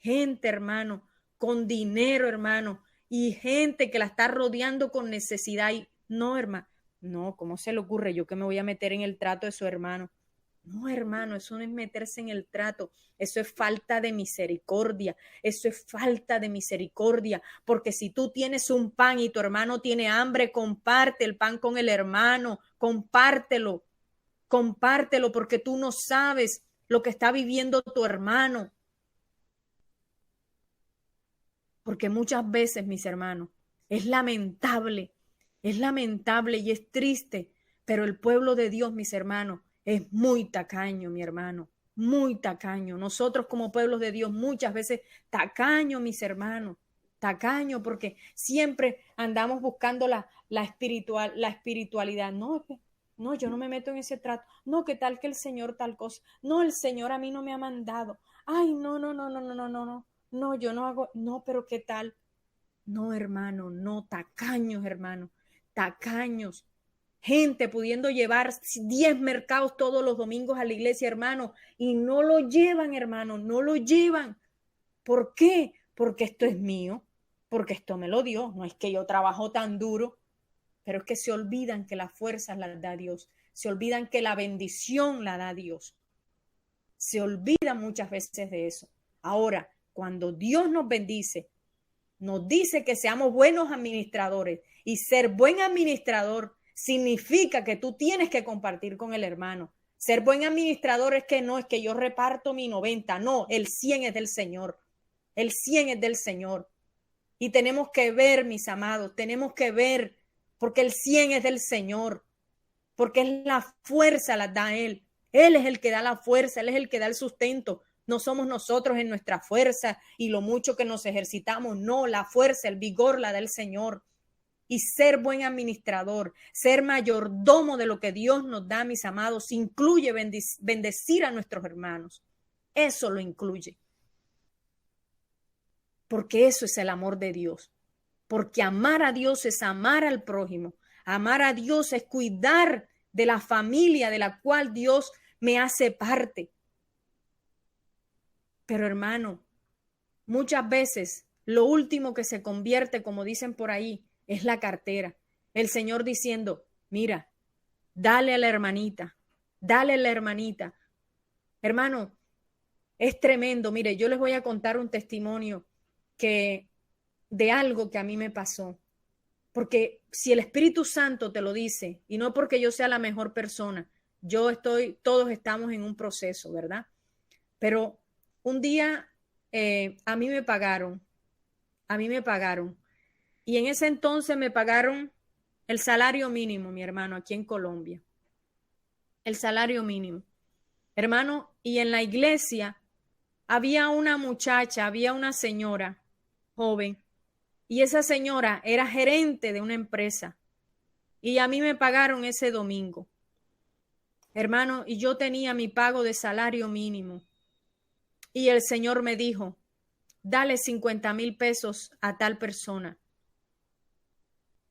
hermano, con dinero, hermano, y gente que la está rodeando con necesidad. Y no, hermano. No, ¿cómo se le ocurre yo que me voy a meter en el trato de su hermano? No, hermano, eso no es meterse en el trato, eso es falta de misericordia, eso es falta de misericordia, porque si tú tienes un pan y tu hermano tiene hambre, comparte el pan con el hermano, compártelo, porque tú no sabes lo que está viviendo tu hermano. Porque muchas veces, mis hermanos, es lamentable y es triste, pero el pueblo de Dios, mis hermanos, es muy tacaño, mi hermano, muy tacaño. Nosotros como pueblos de Dios muchas veces tacaño, mis hermanos, tacaño, porque siempre andamos buscando la espiritualidad. No, yo no me meto en ese trato. No, ¿qué tal que el Señor tal cosa? No, el Señor a mí no me ha mandado. Ay, no. No, yo no hago, no, pero ¿qué tal? No, hermano, no, tacaños, hermano, tacaños. Gente pudiendo llevar 10 mercados todos los domingos a la iglesia, hermano, y no lo llevan, hermano, no lo llevan. ¿Por qué? Porque esto es mío, porque esto me lo dio. No es que yo trabajo tan duro, pero es que se olvidan que las fuerzas las da Dios, se olvidan que la bendición la da Dios. Se olvidan muchas veces de eso. Ahora, cuando Dios nos bendice, nos dice que seamos buenos administradores, y ser buen administrador significa que tú tienes que compartir con el hermano. Ser buen administrador es que yo reparto mi 90, no, el 100 es del Señor. El 100 es del Señor. Y tenemos que ver, mis amados, tenemos que ver, porque el 100 es del Señor, porque es la fuerza, la da Él. Él es el que da la fuerza, Él es el que da el sustento. No somos nosotros en nuestra fuerza y lo mucho que nos ejercitamos. No, la fuerza, el vigor la da el Señor. Y ser buen administrador, ser mayordomo de lo que Dios nos da, mis amados, incluye bendecir a nuestros hermanos. Eso lo incluye. Porque eso es el amor de Dios. Porque amar a Dios es amar al prójimo. Amar a Dios es cuidar de la familia de la cual Dios me hace parte. Pero hermano, muchas veces lo último que se convierte, como dicen por ahí, es la cartera. El Señor diciendo, mira, dale a la hermanita, dale a la hermanita. Hermano, es tremendo. Mire, yo les voy a contar un testimonio de algo que a mí me pasó. Porque si el Espíritu Santo te lo dice, y no porque yo sea la mejor persona, todos estamos en un proceso, ¿verdad? Pero un día a mí me pagaron. Y en ese entonces me pagaron el salario mínimo, mi hermano, aquí en Colombia. El salario mínimo. Hermano, y en la iglesia había una muchacha, había una señora joven, y esa señora era gerente de una empresa. Y a mí me pagaron ese domingo. Hermano, y yo tenía mi pago de salario mínimo. Y el Señor me dijo, dale 50,000 pesos a tal persona.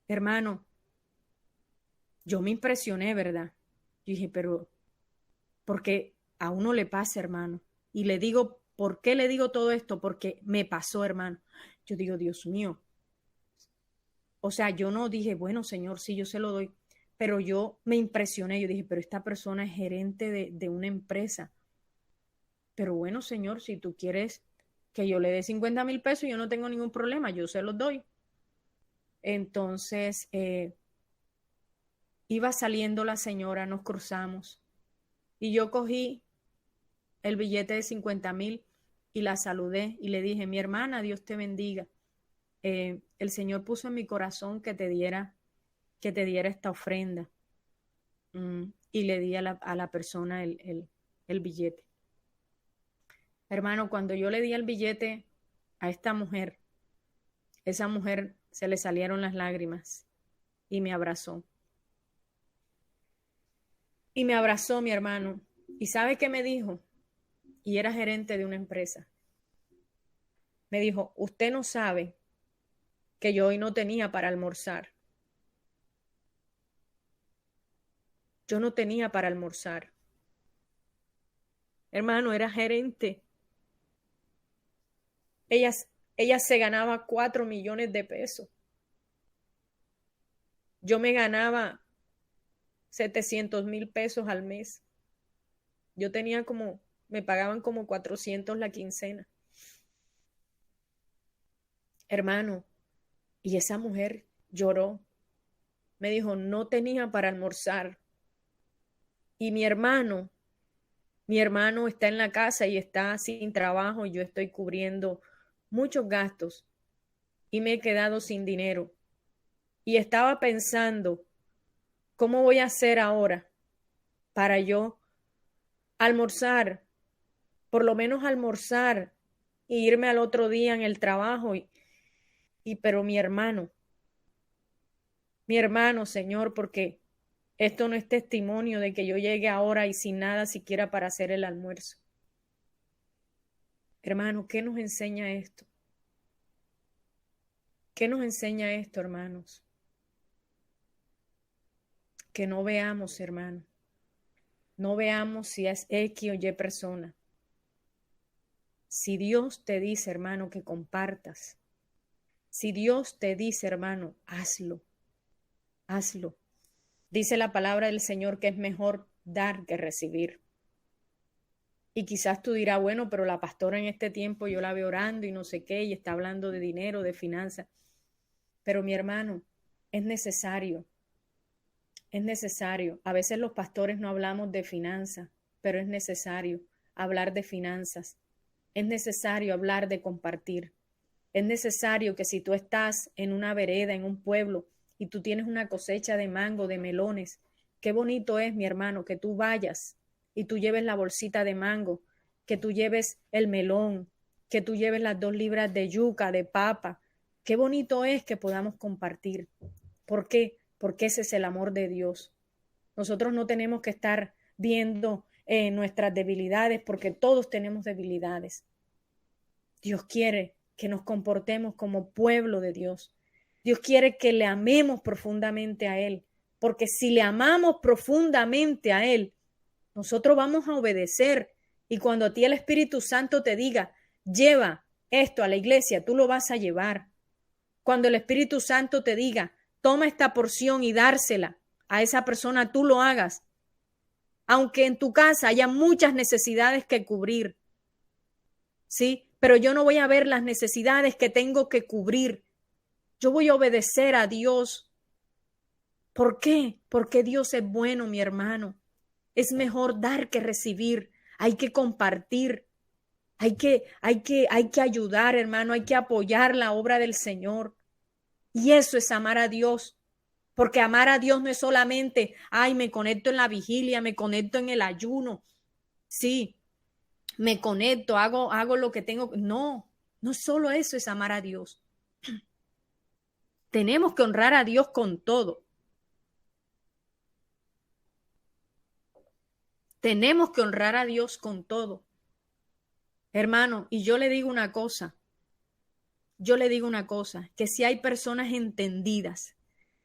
Hermano, yo me impresioné, ¿verdad? Yo dije, pero porque a uno le pasa, hermano. Y le digo, ¿por qué le digo todo esto? Porque me pasó, hermano. Yo digo, Dios mío. O sea, yo no dije, bueno, Señor, sí, yo se lo doy. Pero yo me impresioné. Yo dije, pero esta persona es gerente de una empresa. Pero bueno, Señor, si tú quieres que yo le dé 50,000 pesos, yo no tengo ningún problema, yo se los doy. Entonces, iba saliendo la señora, nos cruzamos y yo cogí el billete de 50,000 y la saludé y le dije, mi hermana, Dios te bendiga. El Señor puso en mi corazón que te diera esta ofrenda. Y le di a la persona el billete. Hermano, cuando yo le di el billete a esta mujer, esa mujer se le salieron las lágrimas y me abrazó. Y me abrazó mi hermano. ¿Y sabe qué me dijo? Y era gerente de una empresa. Me dijo, usted no sabe que yo hoy no tenía para almorzar. Yo no tenía para almorzar. Hermano, era gerente. Ella se ganaba 4 millones de pesos. Yo me ganaba 700,000 pesos al mes. Yo tenía me pagaban como 400 la quincena. Hermano, y esa mujer lloró. Me dijo, no tenía para almorzar. Y mi hermano está en la casa y está sin trabajo y yo estoy cubriendo muchos gastos y me he quedado sin dinero. Y estaba pensando, ¿cómo voy a hacer ahora para yo almorzar, por lo menos almorzar e irme al otro día en el trabajo? Pero mi hermano, Señor, porque esto no es testimonio de que yo llegue ahora y sin nada siquiera para hacer el almuerzo. Hermano, ¿qué nos enseña esto? ¿Qué nos enseña esto, hermanos? Que no veamos, hermano. No veamos si es X o Y persona. Si Dios te dice, hermano, que compartas. Si Dios te dice, hermano, hazlo. Hazlo. Dice la palabra del Señor que es mejor dar que recibir. Y quizás tú dirás, bueno, pero la pastora en este tiempo yo la veo orando y no sé qué, y está hablando de dinero, de finanzas. Pero mi hermano, es necesario. Es necesario. A veces los pastores no hablamos de finanzas, pero es necesario hablar de finanzas. Es necesario hablar de compartir. Es necesario que si tú estás en una vereda, en un pueblo, y tú tienes una cosecha de mango, de melones, qué bonito es, mi hermano, que tú vayas y tú lleves la bolsita de mango, que tú lleves el melón, que tú lleves las 2 libras de yuca, de papa. Qué bonito es que podamos compartir. ¿Por qué? Porque ese es el amor de Dios. Nosotros no tenemos que estar viendo nuestras debilidades, porque todos tenemos debilidades. Dios quiere que nos comportemos como pueblo de Dios. Dios quiere que le amemos profundamente a Él, porque si le amamos profundamente a Él, nosotros vamos a obedecer. Y cuando a ti el Espíritu Santo te diga, lleva esto a la iglesia, tú lo vas a llevar. Cuando el Espíritu Santo te diga, toma esta porción y dársela a esa persona, tú lo hagas. Aunque en tu casa haya muchas necesidades que cubrir, ¿sí? Pero yo no voy a ver las necesidades que tengo que cubrir. Yo voy a obedecer a Dios. ¿Por qué? Porque Dios es bueno, mi hermano. Es mejor dar que recibir. Hay que compartir. Hay que ayudar, hermano. Hay que apoyar la obra del Señor. Y eso es amar a Dios. Porque amar a Dios no es solamente, ay, me conecto en la vigilia, me conecto en el ayuno. Sí, me conecto, hago lo que tengo. No, no solo eso es amar a Dios. Tenemos que honrar a Dios con todo. Tenemos que honrar a Dios con todo. Hermano, y yo le digo una cosa, yo le digo una cosa, que si hay personas entendidas,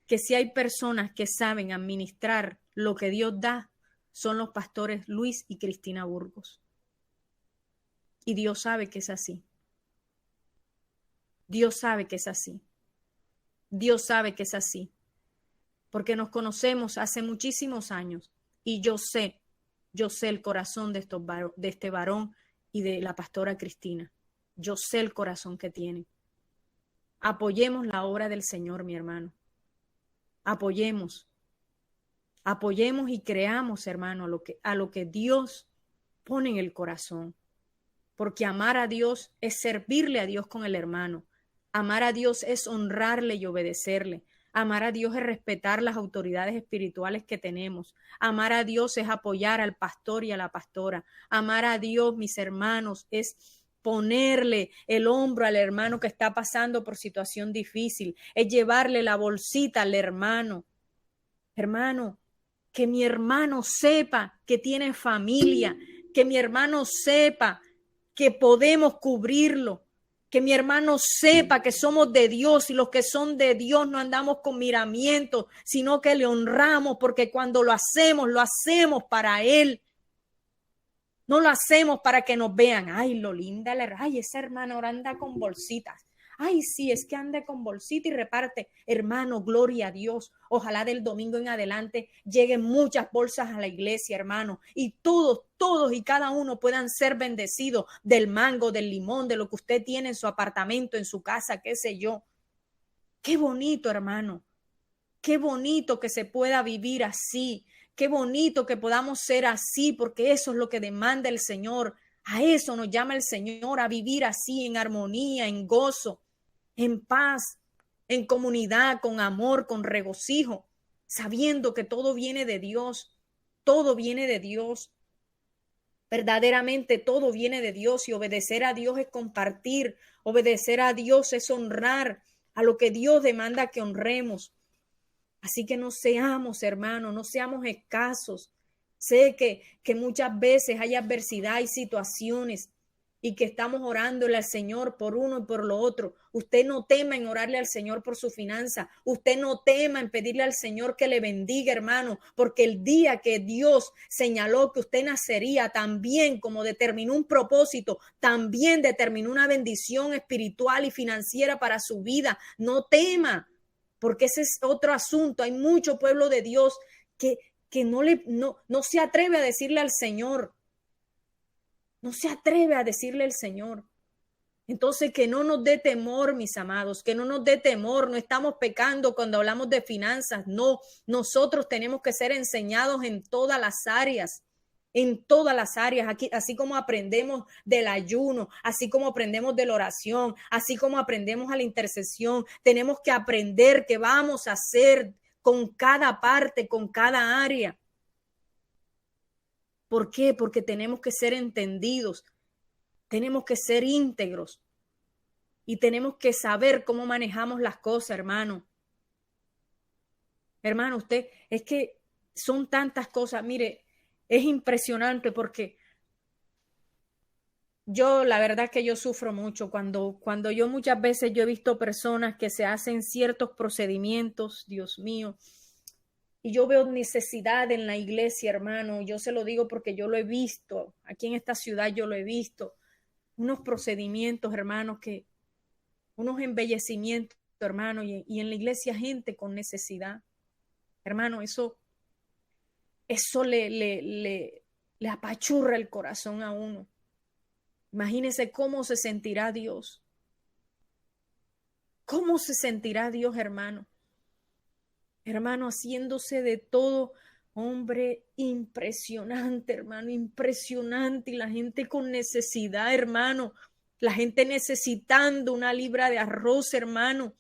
que si hay personas que saben administrar lo que Dios da, son los pastores Luis y Cristina Burgos. Y Dios sabe que es así. Dios sabe que es así. Dios sabe que es así. Porque nos conocemos hace muchísimos años y yo sé el corazón de este varón y de la pastora Cristina. Yo sé el corazón que tienen. Apoyemos la obra del Señor, mi hermano. Apoyemos y creamos, hermano, a lo que Dios pone en el corazón. Porque amar a Dios es servirle a Dios con el hermano. Amar a Dios es honrarle y obedecerle. Amar a Dios es respetar las autoridades espirituales que tenemos. Amar a Dios es apoyar al pastor y a la pastora. Amar a Dios, mis hermanos, es ponerle el hombro al hermano que está pasando por situación difícil. Es llevarle la bolsita al hermano. Hermano, que mi hermano sepa que tiene familia, que mi hermano sepa que podemos cubrirlo, que mi hermano sepa que somos de Dios y los que son de Dios no andamos con miramientos, sino que le honramos porque cuando lo hacemos para Él. No lo hacemos para que nos vean. Ay, lo linda, ay, esa hermana ahora anda con bolsitas. Ay, sí, es que ande con bolsita y reparte. Hermano, gloria a Dios. Ojalá del domingo en adelante lleguen muchas bolsas a la iglesia, hermano. Y todos y cada uno puedan ser bendecidos del mango, del limón, de lo que usted tiene en su apartamento, en su casa, qué sé yo. Qué bonito, hermano. Qué bonito que se pueda vivir así. Qué bonito que podamos ser así, porque eso es lo que demanda el Señor. A eso nos llama el Señor, a vivir así, en armonía, en gozo, en paz, en comunidad, con amor, con regocijo, sabiendo que todo viene de Dios, todo viene de Dios. Verdaderamente todo viene de Dios y obedecer a Dios es compartir, obedecer a Dios es honrar a lo que Dios demanda que honremos. Así que no seamos, hermanos, no seamos escasos. Sé que muchas veces hay adversidad, hay situaciones y que estamos orándole al Señor por uno y por lo otro. Usted no tema en orarle al Señor por su finanza. Usted no tema en pedirle al Señor que le bendiga, hermano, porque el día que Dios señaló que usted nacería, también como determinó un propósito, también determinó una bendición espiritual y financiera para su vida. No tema. Porque ese es otro asunto. Hay mucho pueblo de Dios que no se atreve a decirle al Señor. No se atreve a decirle al Señor. Entonces, que no nos dé temor, mis amados, que no nos dé temor. No estamos pecando cuando hablamos de finanzas. No, nosotros tenemos que ser enseñados en todas las áreas. En todas las áreas, aquí, así como aprendemos del ayuno, así como aprendemos de la oración, así como aprendemos a la intercesión, tenemos que aprender qué vamos a hacer con cada parte, con cada área. ¿Por qué? Porque tenemos que ser entendidos, tenemos que ser íntegros y tenemos que saber cómo manejamos las cosas, hermano. Hermano, usted, es que son tantas cosas, mire, es impresionante porque yo, la verdad que yo sufro mucho cuando yo muchas veces yo he visto personas que se hacen ciertos procedimientos, Dios mío, y yo veo necesidad en la iglesia, hermano. Yo se lo digo porque yo lo he visto, aquí en esta ciudad yo lo he visto, unos procedimientos, hermano, unos embellecimientos, hermano, y en la iglesia gente con necesidad. Hermano, eso le apachurra el corazón a uno. Imagínese cómo se sentirá Dios. ¿Cómo se sentirá Dios, hermano? Hermano, haciéndose de todo, hombre, impresionante, hermano, impresionante. Y la gente con necesidad, hermano. La gente necesitando una libra de arroz, hermano.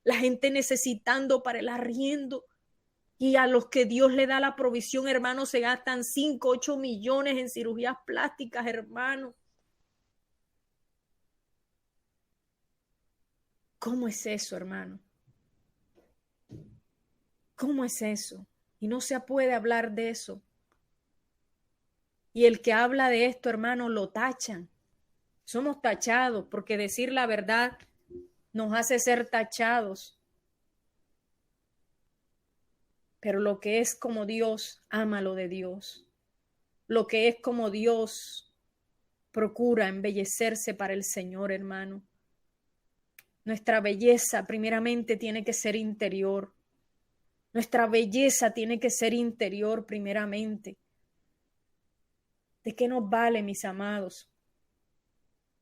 La gente necesitando para el arriendo. Y a los que Dios le da la provisión, hermano, se gastan 5, 8 millones en cirugías plásticas, hermano. ¿Cómo es eso, hermano? ¿Cómo es eso? Y no se puede hablar de eso. Y el que habla de esto, hermano, lo tachan. Somos tachados porque decir la verdad nos hace ser tachados. Pero lo que es como Dios, ama lo de Dios. Lo que es como Dios, procura embellecerse para el Señor, hermano. Nuestra belleza primeramente tiene que ser interior. Nuestra belleza tiene que ser interior primeramente. ¿De qué nos vale, mis amados?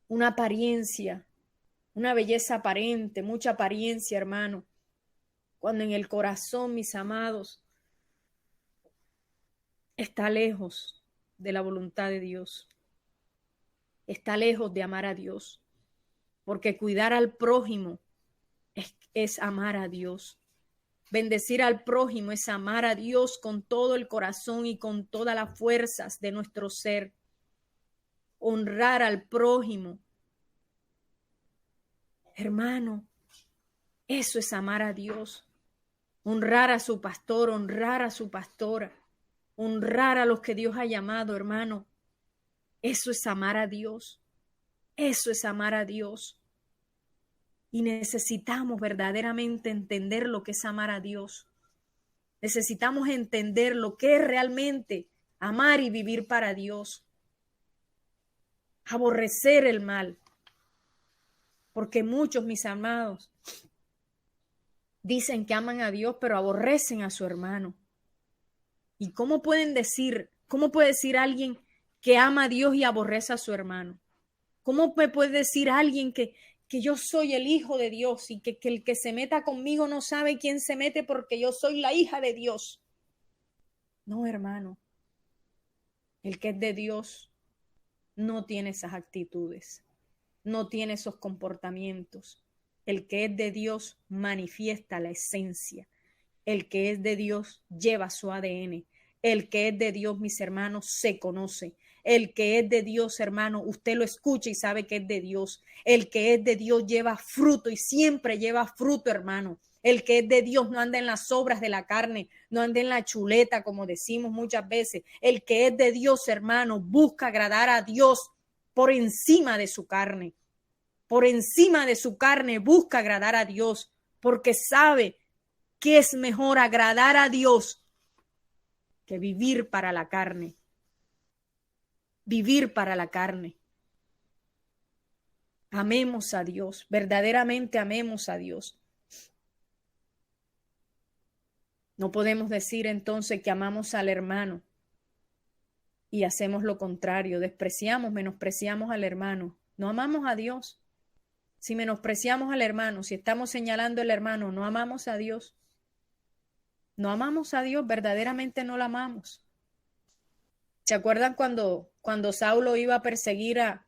Una apariencia, una belleza aparente, mucha apariencia, hermano. Cuando en el corazón, mis amados, está lejos de la voluntad de Dios. Está lejos de amar a Dios. Porque cuidar al prójimo es amar a Dios. Bendecir al prójimo es amar a Dios con todo el corazón y con todas las fuerzas de nuestro ser. Honrar al prójimo. Hermano, eso es amar a Dios. Honrar a su pastor, honrar a su pastora. Honrar a los que Dios ha llamado, hermano. Eso es amar a Dios. Eso es amar a Dios. Y necesitamos verdaderamente entender lo que es amar a Dios. Necesitamos entender lo que es realmente amar y vivir para Dios. Aborrecer el mal. Porque muchos, mis amados, dicen que aman a Dios, pero aborrecen a su hermano. ¿Y cómo puede decir alguien que ama a Dios y aborrece a su hermano? ¿Cómo me puede decir alguien que yo soy el hijo de Dios y que el que se meta conmigo no sabe quién se mete porque yo soy la hija de Dios? No, hermano. El que es de Dios no tiene esas actitudes, no tiene esos comportamientos. El que es de Dios manifiesta la esencia. El que es de Dios lleva su ADN. El que es de Dios, mis hermanos, se conoce. El que es de Dios, hermano, usted lo escucha y sabe que es de Dios. El que es de Dios lleva fruto y siempre lleva fruto, hermano. El que es de Dios no anda en las obras de la carne, no anda en la chuleta, como decimos muchas veces. El que es de Dios, hermano, busca agradar a Dios por encima de su carne. Por encima de su carne busca agradar a Dios, porque sabe que es mejor agradar a Dios que vivir para la carne. Vivir para la carne. Amemos a Dios, verdaderamente amemos a Dios. No podemos decir entonces que amamos al hermano y hacemos lo contrario, despreciamos, menospreciamos al hermano. No amamos a Dios. Si menospreciamos al hermano, si estamos señalando al hermano, no amamos a Dios. No amamos a Dios, verdaderamente no lo amamos. ¿Se acuerdan cuando Saulo iba a perseguir a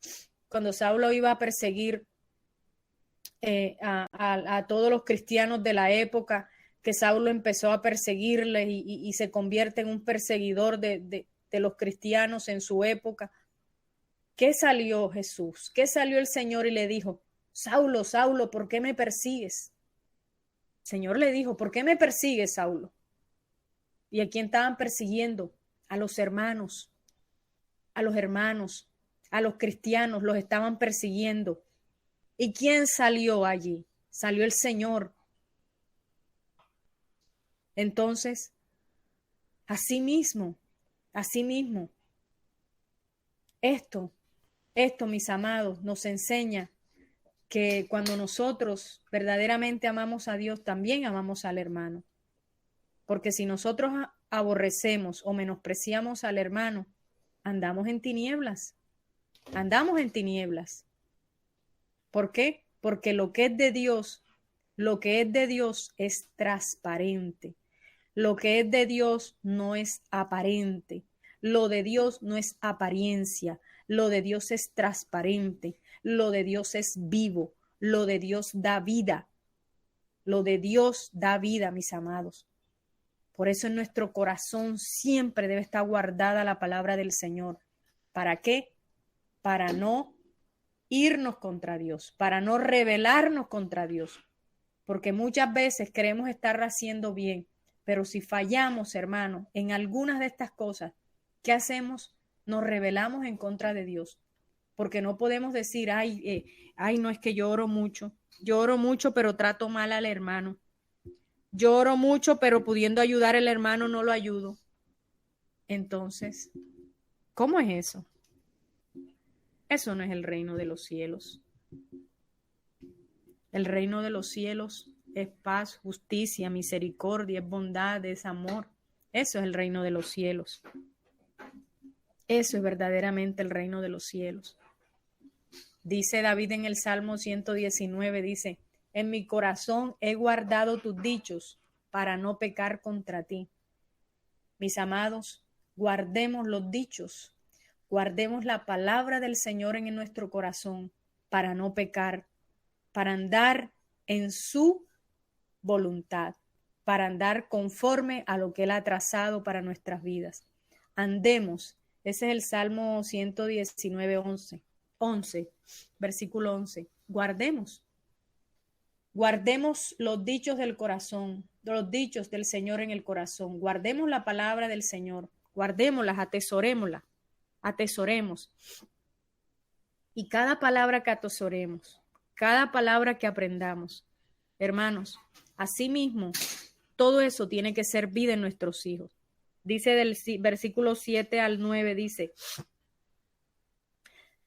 todos los cristianos de la época, que Saulo empezó a perseguirles y se convierte en un perseguidor de los cristianos en su época? ¿Qué salió Jesús? ¿Qué salió el Señor y le dijo? Saulo, Saulo, ¿por qué me persigues? El Señor le dijo, ¿por qué me persigues, Saulo? ¿Y a quién estaban persiguiendo? A los hermanos, a los cristianos, los estaban persiguiendo. ¿Y quién salió allí? Salió el Señor. Entonces, así mismo, esto, mis amados, nos enseña que cuando nosotros verdaderamente amamos a Dios, también amamos al hermano. Porque si nosotros aborrecemos o menospreciamos al hermano, andamos en tinieblas. Andamos en tinieblas. ¿Por qué? Porque lo que es de Dios es transparente. Lo que es de Dios no es aparente. Lo de Dios no es apariencia. Lo de Dios es transparente. Lo de Dios es vivo. Lo de Dios da vida. Lo de Dios da vida, mis amados. Por eso en nuestro corazón siempre debe estar guardada la palabra del Señor. ¿Para qué? Para no irnos contra Dios, para no rebelarnos contra Dios. Porque muchas veces queremos estar haciendo bien, pero si fallamos, hermano, en algunas de estas cosas, ¿qué hacemos? Nos rebelamos en contra de Dios. porque no podemos decir, no es que yo oro mucho, pero trato mal al hermano. Yo oro mucho, pero pudiendo ayudar al hermano no lo ayudo. Entonces, ¿cómo es eso? Eso no es el reino de los cielos. El reino de los cielos es paz, justicia, misericordia, es bondad, es amor. Eso es el reino de los cielos. Eso es verdaderamente el reino de los cielos. Dice David en el Salmo 119, dice, en mi corazón he guardado tus dichos para no pecar contra ti. Mis amados, guardemos los dichos, guardemos la palabra del Señor en nuestro corazón para no pecar, para andar en su voluntad, para andar conforme a lo que Él ha trazado para nuestras vidas. Andemos. Ese es el Salmo 119, 11, versículo 11. Guardemos los dichos del corazón, los dichos del Señor en el corazón. Guardemos la palabra del Señor. Guardémoslas, atesoremos. Y cada palabra que atesoremos, cada palabra que aprendamos, hermanos, asimismo, todo eso tiene que ser vida en nuestros hijos. Dice del versículo 7 al 9, dice,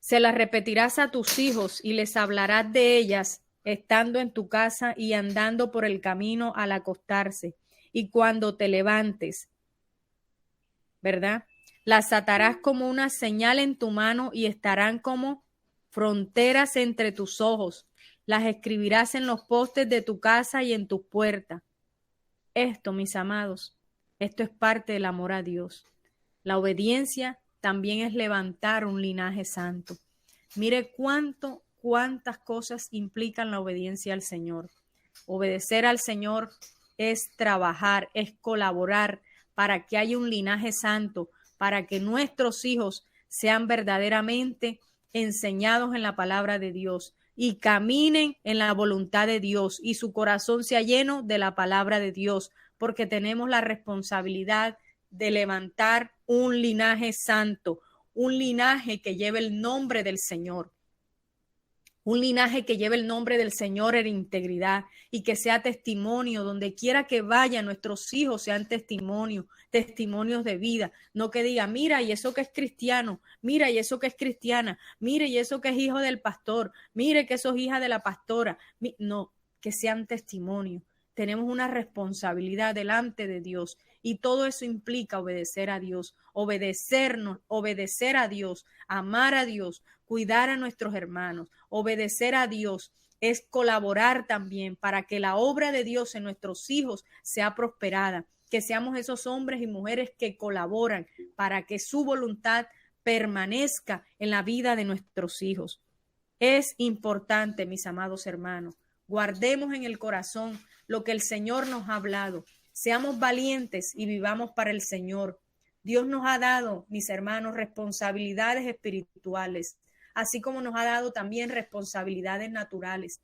se las repetirás a tus hijos y les hablarás de ellas estando en tu casa y andando por el camino al acostarse y cuando te levantes, ¿verdad? Las atarás como una señal en tu mano y estarán como fronteras entre tus ojos. Las escribirás en los postes de tu casa y en tus puertas. Esto, mis amados, esto es parte del amor a Dios. La obediencia también es levantar un linaje santo. Mire cuántas cosas implican la obediencia al Señor. Obedecer al Señor es trabajar, es colaborar para que haya un linaje santo, para que nuestros hijos sean verdaderamente enseñados en la palabra de Dios y caminen en la voluntad de Dios y su corazón sea lleno de la palabra de Dios, porque tenemos la responsabilidad de levantar un linaje santo, un linaje que lleve el nombre del Señor, un linaje que lleve el nombre del Señor en integridad y que sea testimonio, donde quiera que vaya, nuestros hijos sean testimonios de vida, no que diga, mira, y eso que es cristiano, mira, y eso que es cristiana, mire, y eso que es hijo del pastor, mire que eso es hija de la pastora, no, que sean testimonios. Tenemos una responsabilidad delante de Dios y todo eso implica obedecer a Dios, obedecer a Dios, amar a Dios, cuidar a nuestros hermanos, obedecer a Dios es colaborar también para que la obra de Dios en nuestros hijos sea prosperada, que seamos esos hombres y mujeres que colaboran para que su voluntad permanezca en la vida de nuestros hijos. Es importante, mis amados hermanos, guardemos en el corazón lo que el Señor nos ha hablado. Seamos valientes y vivamos para el Señor. Dios nos ha dado, mis hermanos, responsabilidades espirituales, así como nos ha dado también responsabilidades naturales.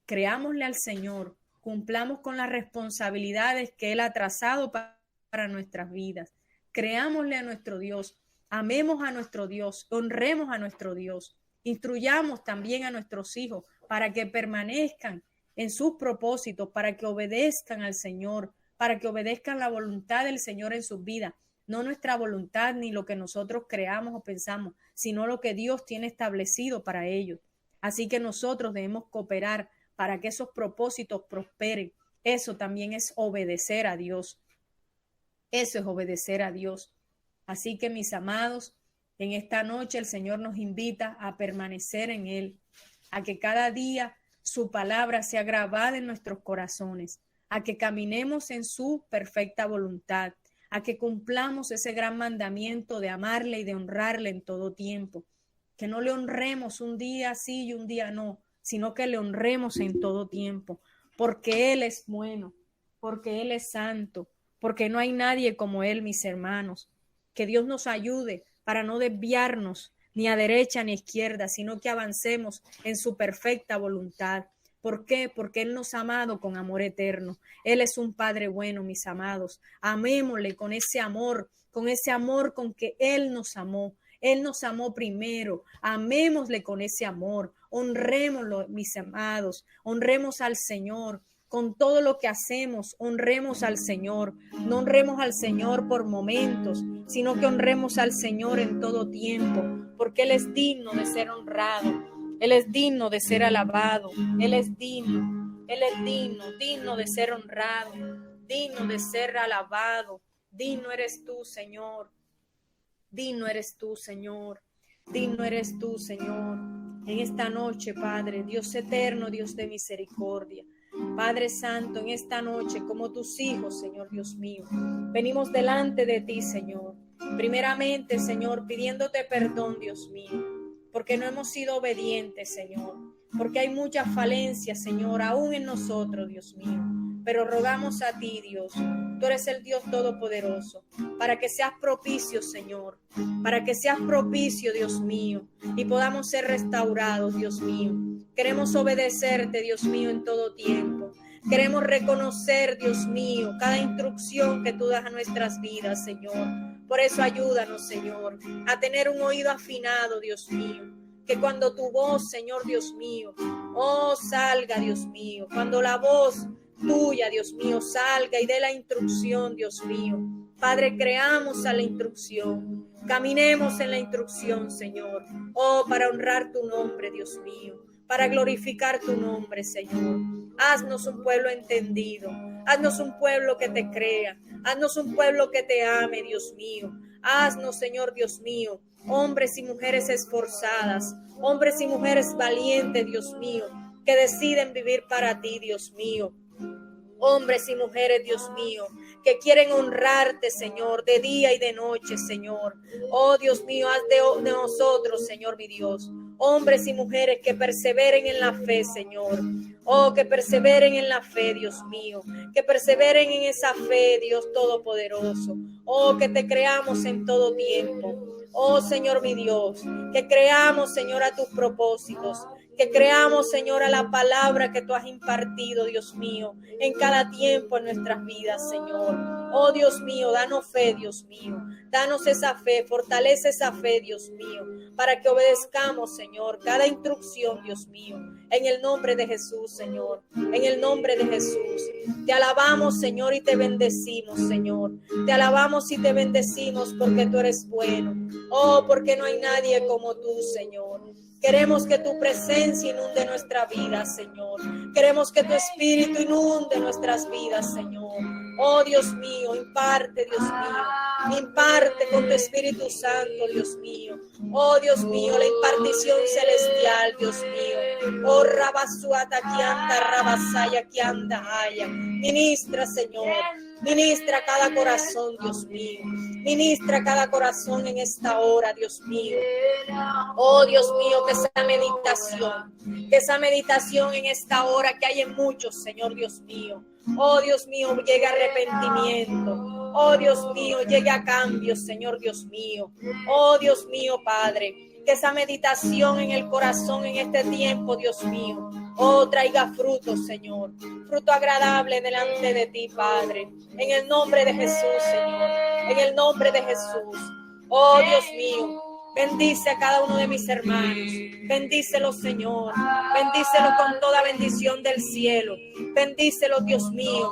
Creámosle al Señor, cumplamos con las responsabilidades que Él ha trazado para nuestras vidas. Creámosle a nuestro Dios, amemos a nuestro Dios, honremos a nuestro Dios. Instruyamos también a nuestros hijos para que permanezcan en sus propósitos, para que obedezcan al Señor, para que obedezcan la voluntad del Señor en sus vidas. No nuestra voluntad ni lo que nosotros creamos o pensamos, sino lo que Dios tiene establecido para ellos. Así que nosotros debemos cooperar para que esos propósitos prosperen. Eso también es obedecer a Dios. Eso es obedecer a Dios. Así que, mis amados, en esta noche el Señor nos invita a permanecer en Él, a que cada día su palabra sea grabada en nuestros corazones, a que caminemos en su perfecta voluntad, a que cumplamos ese gran mandamiento de amarle y de honrarle en todo tiempo, que no le honremos un día sí y un día no, sino que le honremos en todo tiempo, porque Él es bueno, porque Él es santo, porque no hay nadie como Él, mis hermanos. Que Dios nos ayude para no desviarnos ni a derecha ni a izquierda, sino que avancemos en su perfecta voluntad. ¿Por qué? Porque Él nos ha amado con amor eterno. Él es un Padre bueno, mis amados. Amémosle con ese amor con que Él nos amó. Él nos amó primero. Amémosle con ese amor. Honrémoslo, mis amados. Honremos al Señor. Con todo lo que hacemos, honremos al Señor. No honremos al Señor por momentos, sino que honremos al Señor en todo tiempo, porque Él es digno de ser honrado. Él es digno de ser alabado. Él es digno de ser honrado, digno de ser alabado. Digno eres tú, Señor. Digno eres tú, Señor. Digno eres tú, Señor. En esta noche, Padre, Dios eterno, Dios de misericordia, Padre Santo, en esta noche, como tus hijos, Señor Dios mío, venimos delante de ti, Señor. Primeramente, Señor, pidiéndote perdón, Dios mío, porque no hemos sido obedientes, Señor, porque hay muchas falencias, Señor, aún en nosotros, Dios mío. Pero rogamos a ti, Dios, tú eres el Dios todopoderoso, para que seas propicio, Señor, para que seas propicio, Dios mío, y podamos ser restaurados, Dios mío. Queremos obedecerte, Dios mío, en todo tiempo. Queremos reconocer, Dios mío, cada instrucción que tú das a nuestras vidas, Señor. Por eso ayúdanos, Señor, a tener un oído afinado, Dios mío. Que cuando tu voz, Señor Dios mío, salga, Dios mío, cuando la voz tuya, Dios mío, salga y dé la instrucción, Dios mío. Padre, creamos a la instrucción, caminemos en la instrucción, Señor. Para honrar tu nombre, Dios mío, para glorificar tu nombre, Señor. Haznos un pueblo entendido, haznos un pueblo que te crea, haznos un pueblo que te ame, Dios mío. Haznos, Señor Dios mío, hombres y mujeres esforzadas, hombres y mujeres valientes, Dios mío, que deciden vivir para ti, Dios mío. Hombres y mujeres, Dios mío, que quieren honrarte, Señor, de día y de noche, Señor. Dios mío, haz de nosotros, Señor, mi Dios, hombres y mujeres que perseveren en la fe, Señor. Que perseveren en la fe, Dios mío, que perseveren en esa fe, Dios Todopoderoso. Que te creamos en todo tiempo. Señor, mi Dios, que creamos, Señor, a tus propósitos. Que creamos, Señor, a la palabra que tú has impartido, Dios mío, en cada tiempo en nuestras vidas, Señor. Dios mío, danos fe, Dios mío. Danos esa fe, fortalece esa fe, Dios mío, para que obedezcamos, Señor, cada instrucción, Dios mío. En el nombre de Jesús, Señor. En el nombre de Jesús. Te alabamos, Señor, y te bendecimos, Señor. Te alabamos y te bendecimos porque tú eres bueno. Porque no hay nadie como tú, Señor. Queremos que tu presencia inunde nuestra vida, Señor. Queremos que tu espíritu inunde nuestras vidas, Señor. Dios mío, imparte, Dios mío. Imparte con tu Espíritu Santo, Dios mío. Dios mío, la impartición celestial, Dios mío. Rabasuata que anda, rabasaya que anda, haya. Ministra, Señor. Ministra cada corazón, Dios mío. Ministra cada corazón en esta hora, Dios mío. Dios mío, que esa meditación en esta hora que hay en muchos, Señor Dios mío. Dios mío, llegue arrepentimiento. Dios mío, llegue a cambios, Señor Dios mío. Dios mío, Padre, que esa meditación en el corazón en este tiempo, Dios mío, traiga fruto, Señor. Fruto agradable delante de ti, Padre. En el nombre de Jesús, Señor. En el nombre de Jesús. Dios mío, bendice a cada uno de mis hermanos. Bendícelo, Señor. Bendícelo con toda bendición del cielo. Bendícelo, Dios mío.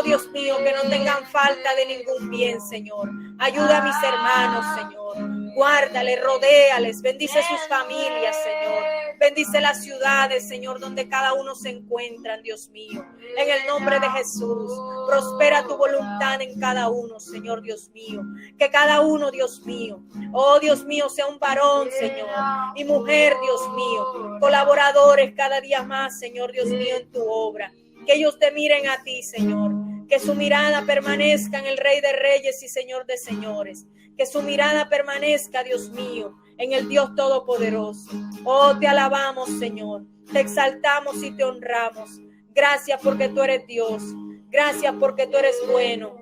Dios mío, que no tengan falta de ningún bien, Señor. Ayuda a mis hermanos, Señor. Guárdale, rodéales. Bendice sus familias, Señor. Bendice las ciudades, Señor, donde cada uno se encuentran, Dios mío. En el nombre de Jesús, prospera tu voluntad en cada uno, Señor, Dios mío. Que cada uno, Dios mío, Dios mío, sea un varón, Señor, y mujer, Dios mío. Colaboradores cada día más, Señor, Dios mío, en tu obra. Que ellos te miren a ti, Señor. Que su mirada permanezca en el Rey de Reyes y Señor de Señores. Que su mirada permanezca, Dios mío, en el Dios Todopoderoso. Te alabamos, Señor. Te exaltamos y te honramos. Gracias porque tú eres Dios. Gracias porque tú eres bueno.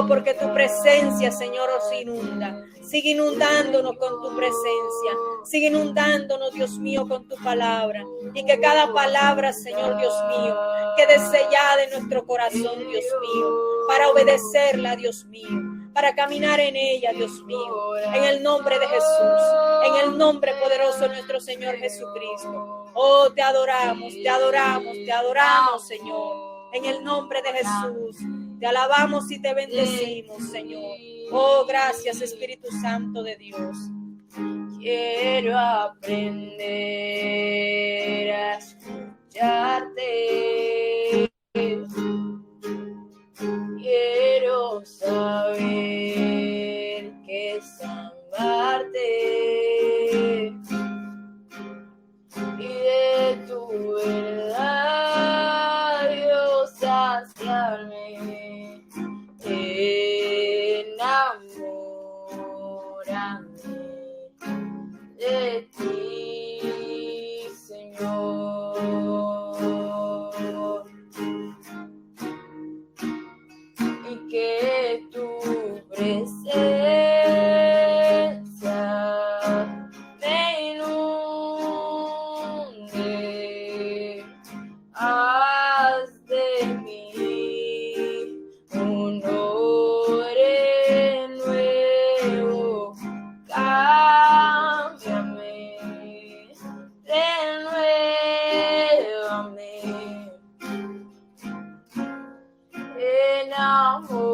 Porque tu presencia, Señor, os inunda. Sigue inundándonos con tu presencia. Sigue inundándonos, Dios mío, con tu palabra. Y que cada palabra, Señor, Dios mío, quede sellada en nuestro corazón, Dios mío, para obedecerla, Dios mío. para caminar en ella, Dios mío, en el nombre de Jesús, en el nombre poderoso de nuestro Señor Jesucristo. Oh, te adoramos, te adoramos, te adoramos, Señor, en el nombre de Jesús. Te alabamos y te bendecimos, Señor. Oh, gracias, Espíritu Santo de Dios.
Quiero aprender a escucharte. Quiero saber qué es amarte y de tu verdad, Dios, saciarme. Enamórame de ti, Señor, y que tu presencia me inunde. Haz de mí un hombre nuevo, cámbiame, renuévame, enamórame